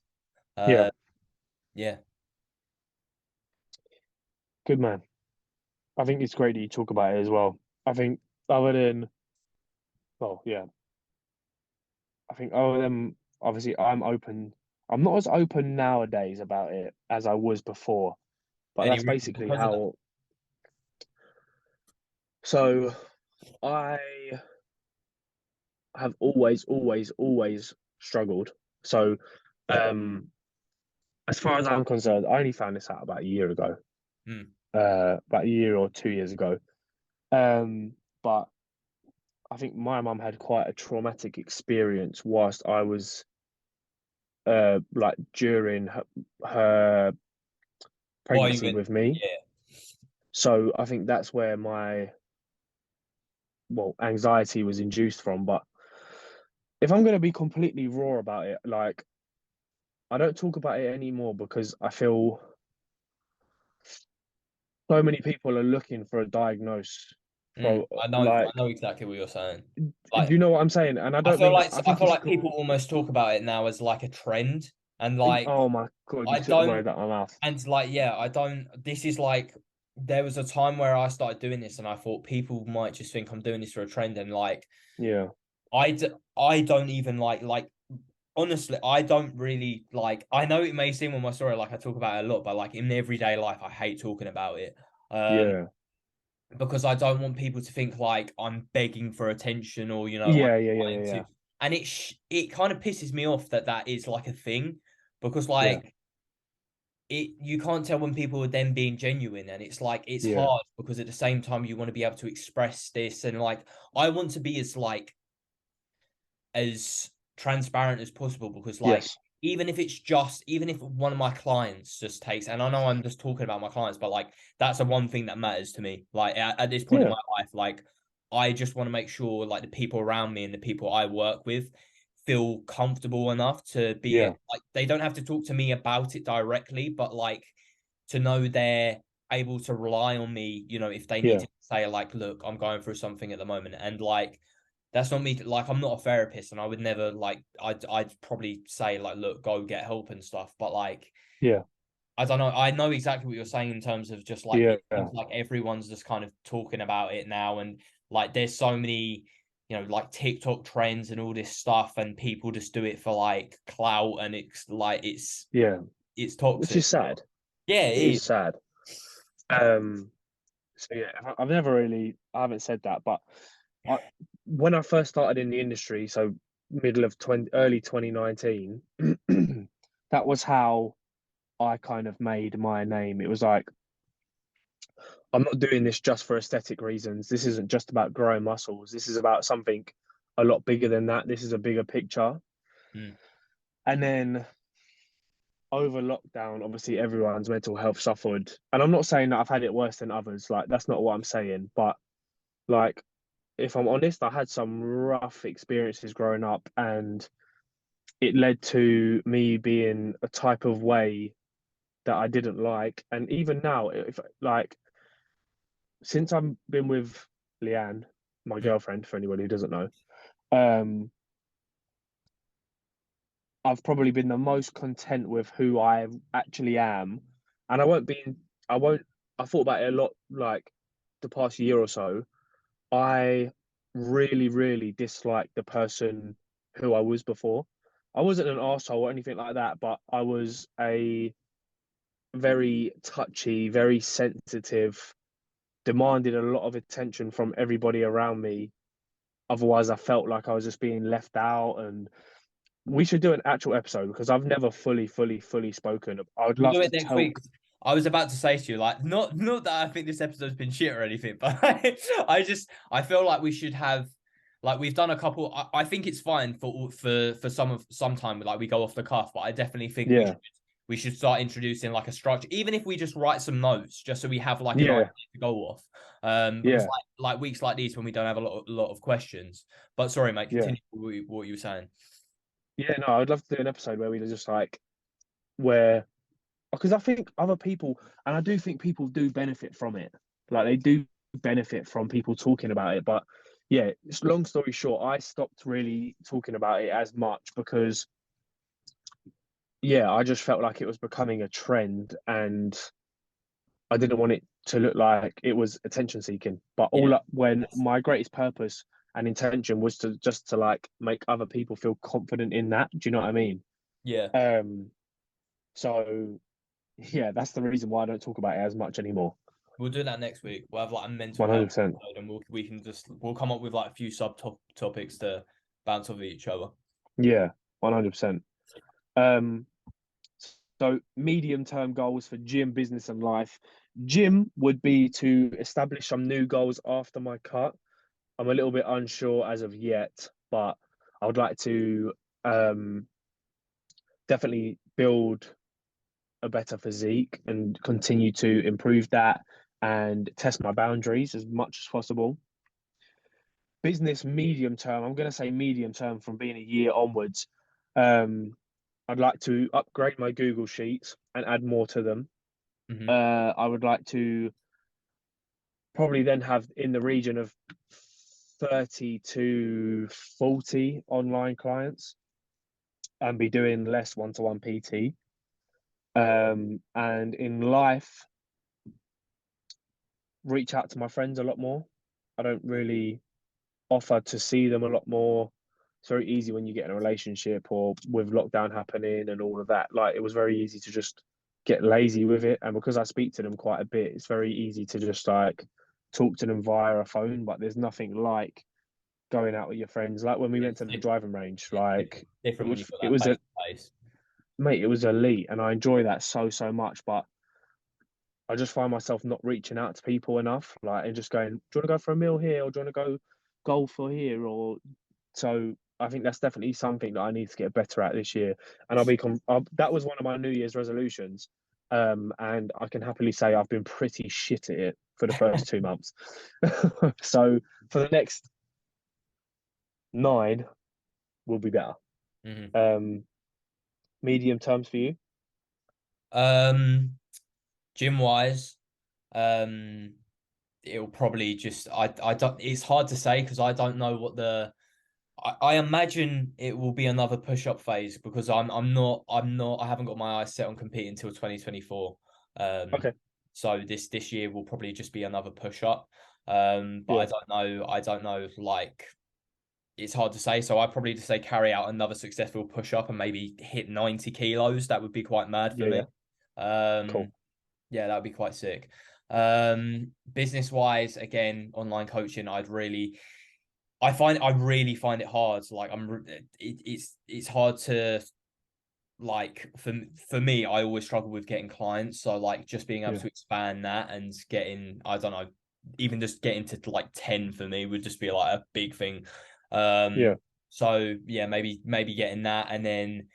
yeah. Uh, yeah. Good man. I think it's great that you talk about it as well. I think other than, well, yeah, I think other than obviously I'm open. I'm not as open nowadays about it as I was before, but Any that's reason basically because of that? how. So I have always struggled. So, um, as far as I'm concerned, I only found this out about a year ago, Mm. about a year or 2 years ago. But I think my mum had quite a traumatic experience whilst I was like during her Why you pregnancy went? with me. Yeah. So I think that's where my anxiety was induced from. But if I'm going to be completely raw about it, like I don't talk about it anymore because I feel so many people are looking for a diagnose Mm. for I like, know exactly what you're saying. do Like you know what I'm saying? And I don't mean that. I I think feel it's like people almost talk about it now as like a trend, and like oh my God, you I took the word don't, out of my mouth. and like yeah, I don't. This is like there was a time where I started doing this, and I thought people might just think I'm doing this for a trend, and like Yeah, I don't even like honestly, I don't really like. I know it may seem on my story like I talk about it a lot, but like in everyday life, I hate talking about it. Um, yeah, because I don't want people to think like I'm begging for attention or I'm trying to. yeah, And it kind of pisses me off that that is like a thing because yeah, like you can't tell when people are then being genuine and it's like it's yeah. hard because at the same time you want to be able to express this and like I want to be as transparent as possible because like Yes. even if one of my clients just takes and I know I'm just talking about my clients but like that's the one thing that matters to me like at this point in Yeah. my life like I just want to make sure like the people around me and the people I work with feel comfortable enough to be Yeah. like, they don't have to talk to me about it directly, but like to know they're able to rely on me, you know, if they need Yeah. to say like, look, I'm going through something at the moment, and like that's not me. Like, I'm not a therapist, and I would never like. I'd probably say like, look, go get help and stuff. But like, Yeah. I don't know. I know exactly what you're saying in terms of just like Yeah. it seems like everyone's just kind of talking about it now, and like there's so many, you know, like TikTok trends and all this stuff, and people just do it for like clout, and it's like Yeah. it's Which toxic. is sad. Yeah, It it is is. sad. So yeah, I've never really, I haven't said that, but I, when I first started in the industry, so middle of early 2019, that was how I kind of made my name. It was like, I'm not doing this just for aesthetic reasons. This isn't just about growing muscles. This is about something a lot bigger than that. This is a bigger picture. Mm. And then over lockdown, obviously everyone's mental health suffered. And I'm not saying that I've had it worse than others. Like, that's not what I'm saying. But like, if I'm honest, I had some rough experiences growing up, and it led to me being a type of way that I didn't like. And even now, if like, since I've been with Leanne, my Mm. girlfriend, for anyone who doesn't know, um, I've probably been the most content with who I actually am. And I won't, I thought about it a lot, like the past year or so. I really, really disliked the person who I was before. I wasn't an arsehole or anything like that, but I was a very touchy, very sensitive, demanded a lot of attention from everybody around me. Otherwise, I felt like I was just being left out. And we should do an actual episode because I've never fully spoken. I would We'll love do it to next week. talk. I was about to say to you, like, not that I think this episode's been shit or anything, but I feel like we should have, like, we've done a couple. I think it's fine for some time, like we go off the cuff, but I definitely think Yeah, we should start introducing like a structure, even if we just write some notes, just so we have like an idea yeah, to go off. Because yeah, like weeks like these when we don't have a lot of questions. But sorry, mate, yeah, continue what you were saying. yeah. No, I'd love to do an episode where we just like where because I think other people, and I do think people do benefit from it. Like they do benefit from people talking about it. But yeah, it's long story short, I stopped really talking about it as much because yeah, I just felt like it was becoming a trend, and I didn't want it to look like it was attention seeking. But Yeah. when my greatest purpose and intention was to just to like make other people feel confident in that. Do you know what I mean? Yeah. Um, so yeah, that's the reason why I don't talk about it as much anymore. We'll do that next week. We'll have like a mental health 100%. episode, and we'll come up with like a few topics to bounce off each other. Yeah, 100%. Um, so medium term goals for gym, business, and life. Gym would be to establish some new goals after my cut. I'm a little bit unsure as of yet, but I would like to um, definitely build a better physique and continue to improve that and test my boundaries as much as possible. Business medium term, I'm going to say medium term from being a year onwards. Um, I'd like to upgrade my Google Sheets and add more to them. Hmm. I would like to probably then have in the region of 30 to 40 online clients and be doing less one-to-one PT. And in life, reach out to my friends a lot more. I don't really offer to see them a lot more. It's very easy when you get in a relationship or with lockdown happening and all of that. Like it was very easy to just get lazy with it. And because I speak to them quite a bit, it's very easy to just like talk to them via a phone. But there's nothing like going out with your friends. Like when we went It's to the driving range, like different when you put it that was face a to face. mate, it was elite, and I enjoy that so much. But I just find myself not reaching out to people enough, like and just going, "Do you want to go for a meal here, or do you want to go golf or here?" Or so I think that's definitely something that I need to get better at this year. And that was one of my New Year's resolutions, and I can happily say I've been pretty shit at it for the first 2 months. So for the next 9, will be better. Mhm. Medium terms for you? Gym wise, um, it'll probably just I don't. It's hard to say because I don't know what the. I imagine it will be another push-up phase because I haven't got my eyes set on competing until 2024. Okay. So this year will probably just be another push-up. But Yeah. I don't know like it's hard to say. So I'd probably just say carry out another successful push-up and maybe hit 90 kilos. That would be quite mad for Yeah. Yeah. me. Cool. Yeah, that would be quite sick. Business wise, again, online coaching, I really find it hard. Like it's hard to like for me, I always struggle with getting clients. So like just being able Yeah. to expand that and getting, I don't know, even just getting to like 10 for me would just be like a big thing. Yeah. So yeah, maybe getting that and then,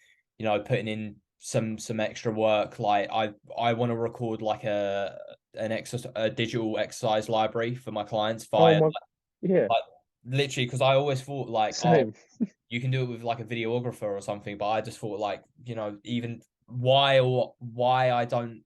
putting in some extra work. Like I want to record like a digital exercise library for my clients Oh via my. Yeah. like literally because I always thought like, oh, Same. you can do it with like a videographer or something, but I just thought like, even why I don't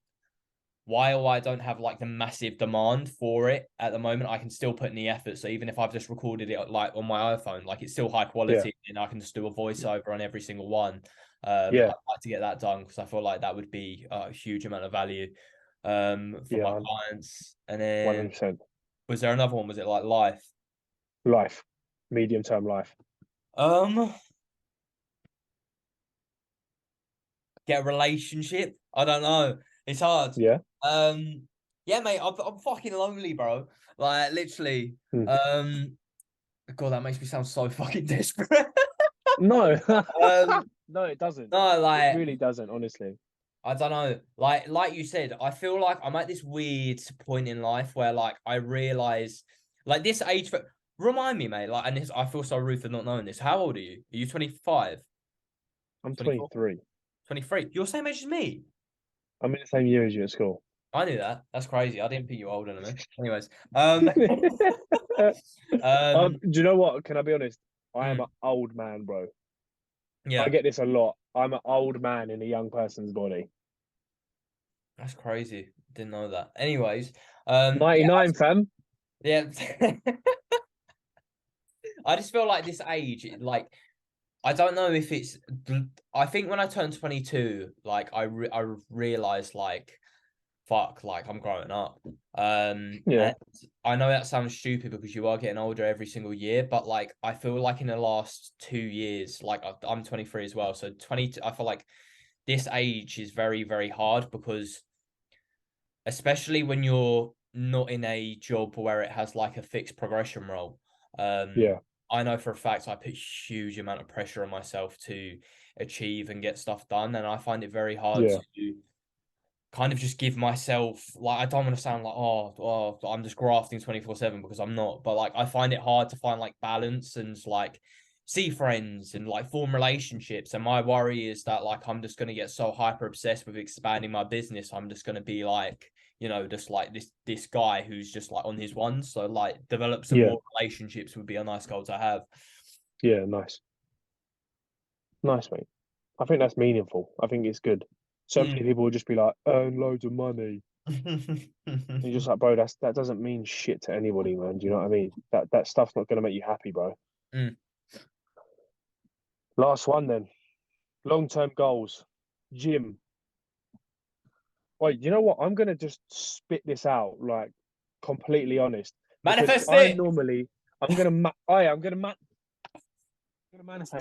have like the massive demand for it at the moment, I can still put in the effort. So even if I've just recorded it like on my iPhone, like it's still high Yeah. quality and I can just do a voiceover on every single one. Yeah. I'd like to get that done because I feel like that would be a huge amount of value for my Yeah. clients. And then 100%. was there another one? Was it like life? Life. Medium term life. Um, get a relationship. I don't know. It's hard. Yeah. Um, yeah, mate, I'm fucking lonely, bro. Like literally. Hmm. Um, God, that makes me sound so fucking desperate. No. um, No, it doesn't. no, It like really doesn't, honestly. I don't know. Like you said, I feel like I'm at this weird point in life where like I realize like this age for remind me, mate. Like, and this, I feel so rude for not knowing this. How old are you? Are you 25, I'm 24, 23. 23? You're the same age as me. I'm in the same year as you at school. I knew that. That's crazy. I didn't think you were older than me. Anyways, um, Do you know what? Can I be honest? I am mm, an old man, bro. I yeah, get this a lot. I'm an old man in a young person's body. that's crazy. Didn't know that. Anyways, yeah, 99, fam. yeah. I just feel like this age, like I don't know if it's. I think when I turned 22, like I realized like fuck, like I'm growing up. Yeah. And I know that sounds stupid because you are getting older every single year, but like I feel like in the last 2 years, like I'm 23 as well, so 20. I feel like this age is very very hard because especially when you're not in a job where it has like a fixed progression role. Um, Yeah. I know for a fact I put huge amount of pressure on myself to achieve and get stuff done, and I find it very hard Yeah. to kind of just give myself like I don't want to sound like I'm just grafting 24/7 because I'm not, but like I find it hard to find like balance and like see friends and like form relationships. And my worry is that like I'm just gonna get so hyper obsessed with expanding my business, I'm just gonna be like, just like this guy who's just like on his ones. So like develop some Yeah. more relationships would be a nice goal to have. Yeah. Nice. Nice, mate. I think that's meaningful. I think it's good. So many Mm. people will just be like, earn loads of money. And you're just like, bro, that doesn't mean shit to anybody, man. Do you know what I mean? That stuff's not gonna make you happy, bro. Mm. Last one then. Long-term goals. Gym. Wait, you know what? I'm gonna just spit this out, like completely honest, because Manifest I it. normally, I'm gonna manifest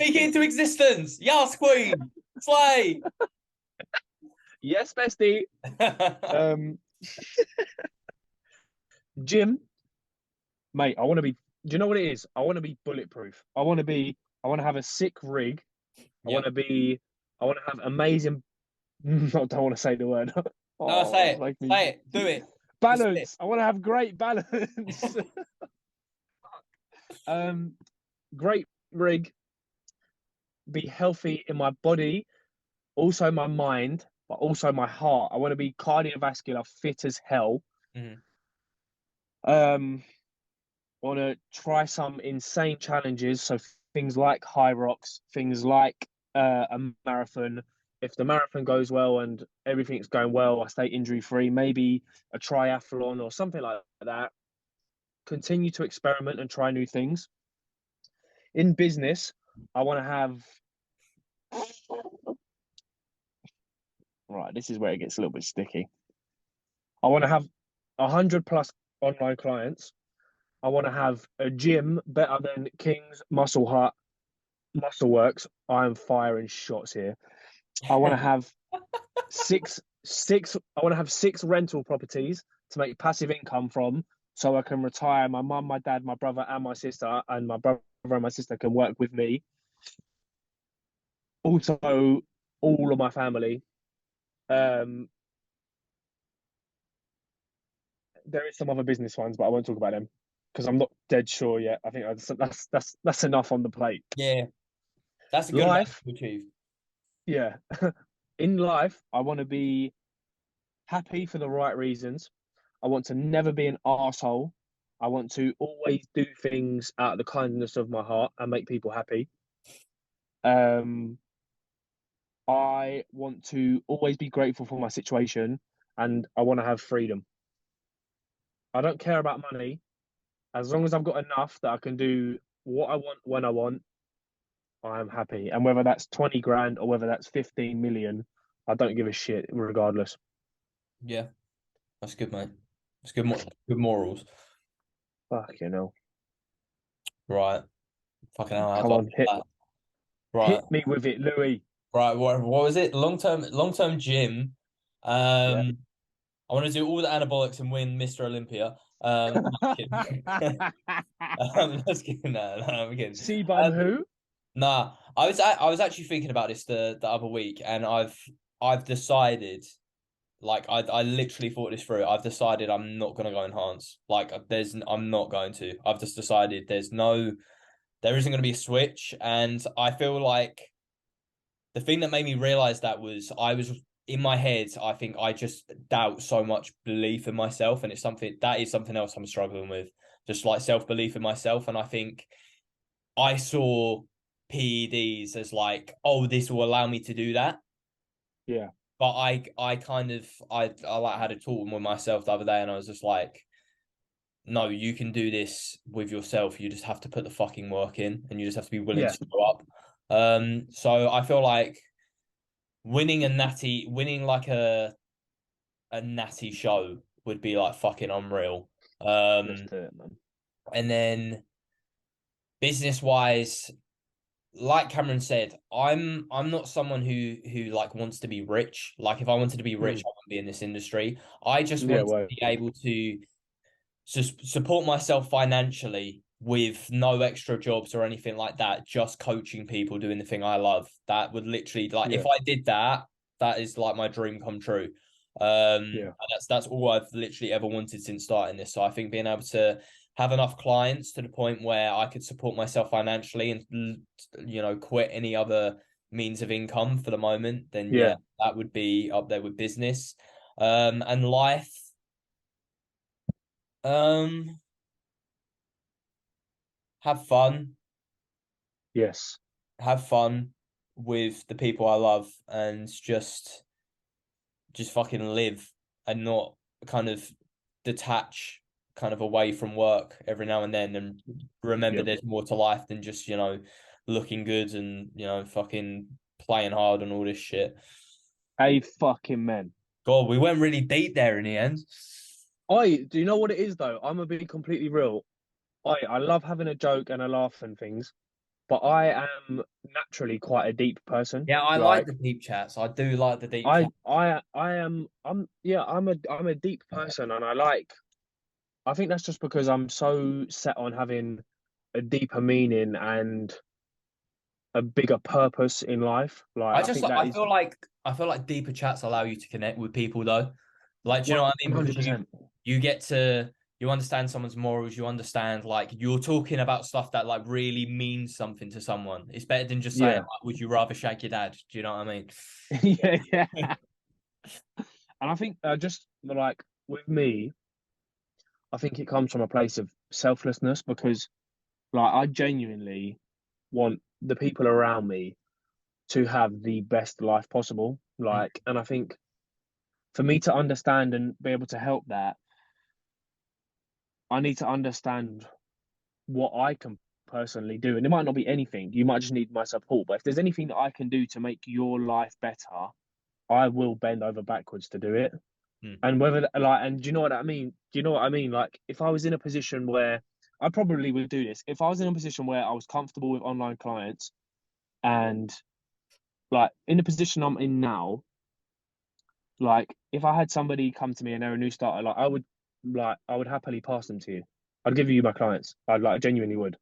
Speak it it. into existence. Yes, Queen. Slay. Yes, bestie. Um, gym, mate. I want to be. Do you know what it is? I want to be bulletproof. I want to be. I want to have a sick rig. I want Yep. to be. I want to have amazing. I don't want to say the word. No, Oh, say it's it. like me. Say it. Do it. Just say it. Balance. I want to have great balance. um, great rig. Be healthy in my body, also my mind, but also my heart. I want to be cardiovascular, fit as hell. Mhm. I want to try some insane challenges. So things like high rocks, things like a marathon. If the marathon goes well and everything's going well, I stay injury free. Maybe a triathlon or something like that. Continue to experiment and try new things. In business, I want to have. Right, this is where it gets a little bit sticky. I want to have 100+ online clients. I want to have a gym better than King's Muscle Hut, Muscle Works. I am firing shots here. I want to have six. I want to have 6 rental properties to make passive income from, so I can retire. My mum, my dad, my brother, and my sister, and my brother and my sister can work with me. Also, all of my family. Um, there is some other business ones, but I won't talk about them because I'm not dead sure yet. I think that's enough on the plate. Yeah, that's a good amount Life, to achieve. yeah. In life, I want to be happy for the right reasons. I want to never be an arsehole. I want to always do things out of the kindness of my heart and make people happy. Um, I want to always be grateful for my situation and I want to have freedom. I don't care about money. As long as I've got enough that I can do what I want when I want, I'm happy. And whether that's 20 grand or whether that's 15 million, I don't give a shit regardless. Yeah, that's good, mate. It's good, good morals. Fuck you know. Right. Fucking hell, how Come do I on, put that? Right. hit me with it, Louis. Right. What was it? Long term gym. Yeah. I want to do all the anabolics and win Mr. Olympia. I'm kidding. I'm just kidding. No, I'm kidding. C-Bum Um, who? Nah, I was actually thinking about this the other week, and I've decided, like I literally thought this through. I've decided I'm not gonna go enhance. Like I'm not going to. I've just decided there isn't gonna be a switch, and I feel like the thing that made me realize that was I was in my head. I think I just doubt so much belief in myself, and that is something else I'm struggling with. Just like self belief in myself, and I think I saw PEDs as like, oh, this will allow me to do that. Yeah. But I kind of I like had a talk with myself the other day, and I was just like, no, you can do this with yourself. You just have to put the fucking work in, and you just have to be willing Yeah. to go up. So I feel like winning like a natty show would be like fucking unreal. Let's Um, do it, man. and then business wise, like Cameron said, I'm not someone who like wants to be rich. Like if I wanted to be rich, Mm. I wouldn't be in this industry. I just Yeah, want to well, be able to support myself financially with no extra jobs or anything like that, just coaching people doing the thing I love. That would literally like if yeah, I did that, that is like my dream come true. yeah, And that's all I've literally ever wanted since starting this. So I think being able to have enough clients to the point where I could support myself financially and quit any other means of income for the moment, then yeah, yeah. that would be up there with business. And life. Um, have fun, Yes. have fun with the people I love, and just fucking live and not kind of detach kind of away from work every now and then, and remember Yep. there's more to life than just looking good and fucking playing hard and all this shit. A fucking man. God, we went really deep there in the end. I do you know what it is though? I'm gonna be completely real. I love having a joke and a laugh and things, but I am naturally quite a deep person. Yeah, I like Like the deep chats. I do like the deep chat. I'm a deep person and I think that's just because I'm so set on having a deeper meaning and a bigger purpose in life. Like I think that is I feel like deeper chats allow you to connect with people though. Like, do you know what I mean? Because 100%. you get to you understand someone's morals, you understand like you're talking about stuff that like really means something to someone. It's better than just saying Yeah. like, would you rather shake your dad? Do you know what I mean? Yeah, yeah. And I think just like with me, I think it comes from a place of selflessness because like I genuinely want the people around me. to have the best life possible. Mm. Like, and I think for me to understand and be able to help that, I need to understand what I can personally do. And it might not be anything. You might just need my support. But if there's anything that I can do to make your life better, I will bend over backwards to do it. Mm. And whether like, and do you know what I mean? Do you know what I mean? Like, if I was in a position where I probably would do this, if I was in a position where I was comfortable with online clients and like in the position I'm in now, like if I had somebody come to me and they're a new starter, I would happily pass them to you. I'd give you my clients. I'd like genuinely would.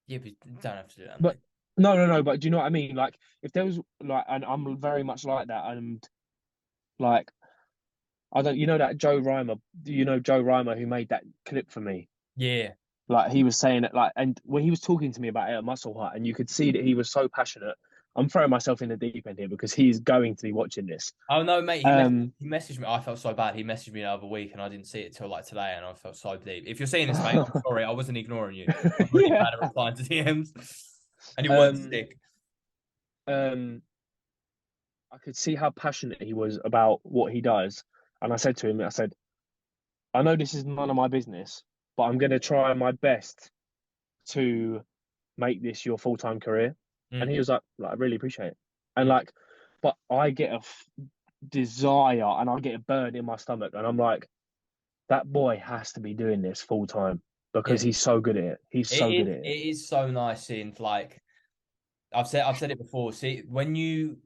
Yeah, but you don't have to do that, But mate. no, no, no. But do you know what I mean? Like if there was like, and I'm very much like that, and like I don't, you know that Joe Reimer, you know Joe Reimer who made that clip for me. Yeah. Like he was saying it, like, and when he was talking to me about it at Muscle Hut, and you could see that he was so passionate. I'm throwing myself in the deep end here because he's going to be watching this. Oh no, mate. Um, He messaged me. I felt so bad. He messaged me the other week, and I didn't see it till like today, and I felt so deep. If you're seeing this, mate, I'm sorry. I wasn't ignoring you. I'm really yeah. bad at replying to DMs, and it won't Um, stick. um, I could see how passionate he was about what he does, and I said to him, I said, I know this is none of my business, but I'm going to try my best to make this your full-time career. And Mm. he was like, I really appreciate it. And like, but I get a desire and I get a burn in my stomach. And I'm like, that boy has to be doing this full time Yeah, because he's so good at it. He's it so good is. at It it. is so nice seeing like I've said it before. See, when you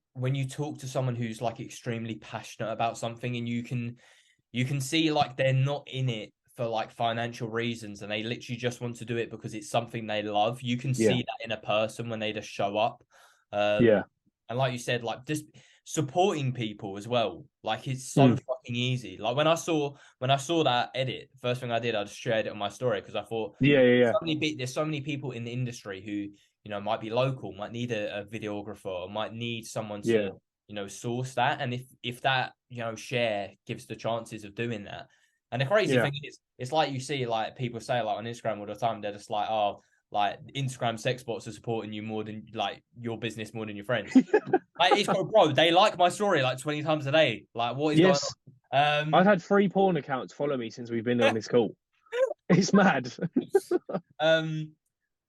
talk to someone who's like extremely passionate about something, and you can see like they're not in it for like financial reasons, and they literally just want to do it because it's something they love. You can Yeah. see that in a person when they just show up. Yeah. And like you said, like just supporting people as well. Like it's so Mm. fucking easy. Like when I saw that edit, first thing I did, I just shared it on my story because I thought Yeah. Yeah. Yeah. there's so many people in the industry who might be local, might need a videographer, or might need someone to Yeah. source that. And if that share gives the chances of doing that. And the crazy Yeah. thing is, it's like you see like people say like on Instagram all the time, they're just like, oh, like Instagram sex bots are supporting you more than like your business more than your friends. Like it's got bro, they like my story like 20 times a day. Like what is going Yes. on? I've had 3 porn accounts follow me since we've been on this call. It's mad. Um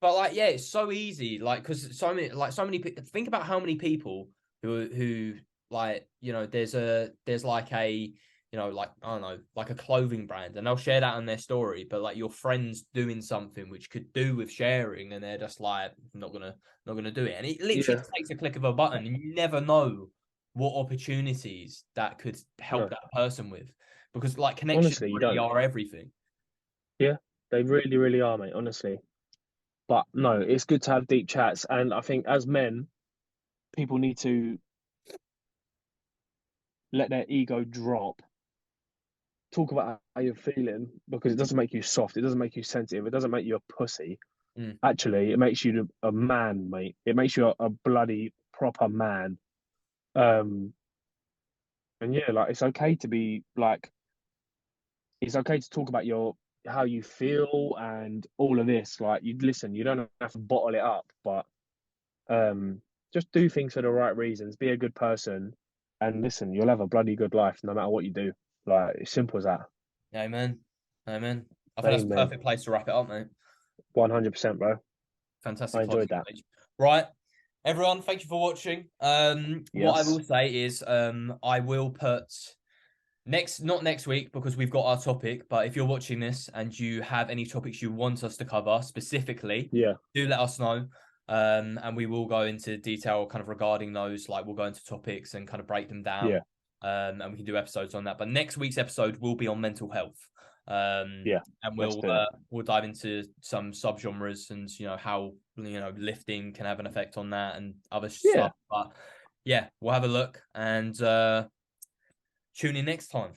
but like yeah, it's so easy. Like because so many think about how many people who like there's like a like I don't know, like a clothing brand, and they'll share that on their story, but like your friends doing something which could do with sharing, and they're just like not gonna do it. And it literally Yeah. just takes a click of a button, and you never know what opportunities that could help No. that person with. Because like connections Honestly, you really don't. are everything. Yeah. They really, really are, mate. Honestly. But no, it's good to have deep chats. And I think as men, people need to let their ego drop, talk about how you're feeling because it doesn't make you soft, it doesn't make you sensitive, it doesn't make you a pussy. Mm. Actually, it makes you a man, mate. It makes you a bloody proper man. Um, and yeah, like it's okay to talk about your how you feel and all of this. Like you listen, you don't have to bottle it up, but um, just do things for the right reasons. Be a good person, and listen, you'll have a bloody good life no matter what you do. Like it's simple as that. Amen. Amen. I think that's the Amen. perfect place to wrap it up, mate. 100%, bro. I Fantastic enjoyed closing that. message. Right. Everyone, thank you for watching. What I Yes. will say is I will put not next week because we've got our topic, but if you're watching this and you have any topics you want us to cover specifically, Yeah. do let us know. And we will go into detail kind of regarding those. Like we'll go into topics and kind of break them down. Yeah. And we can do episodes on that. But next week's episode will be on mental health. Yeah. And Let's we'll do it. we'll dive into some subgenres and how lifting can have an effect on that and other Yeah. stuff. But yeah, we'll have a look and tune in next time.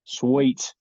Sweet.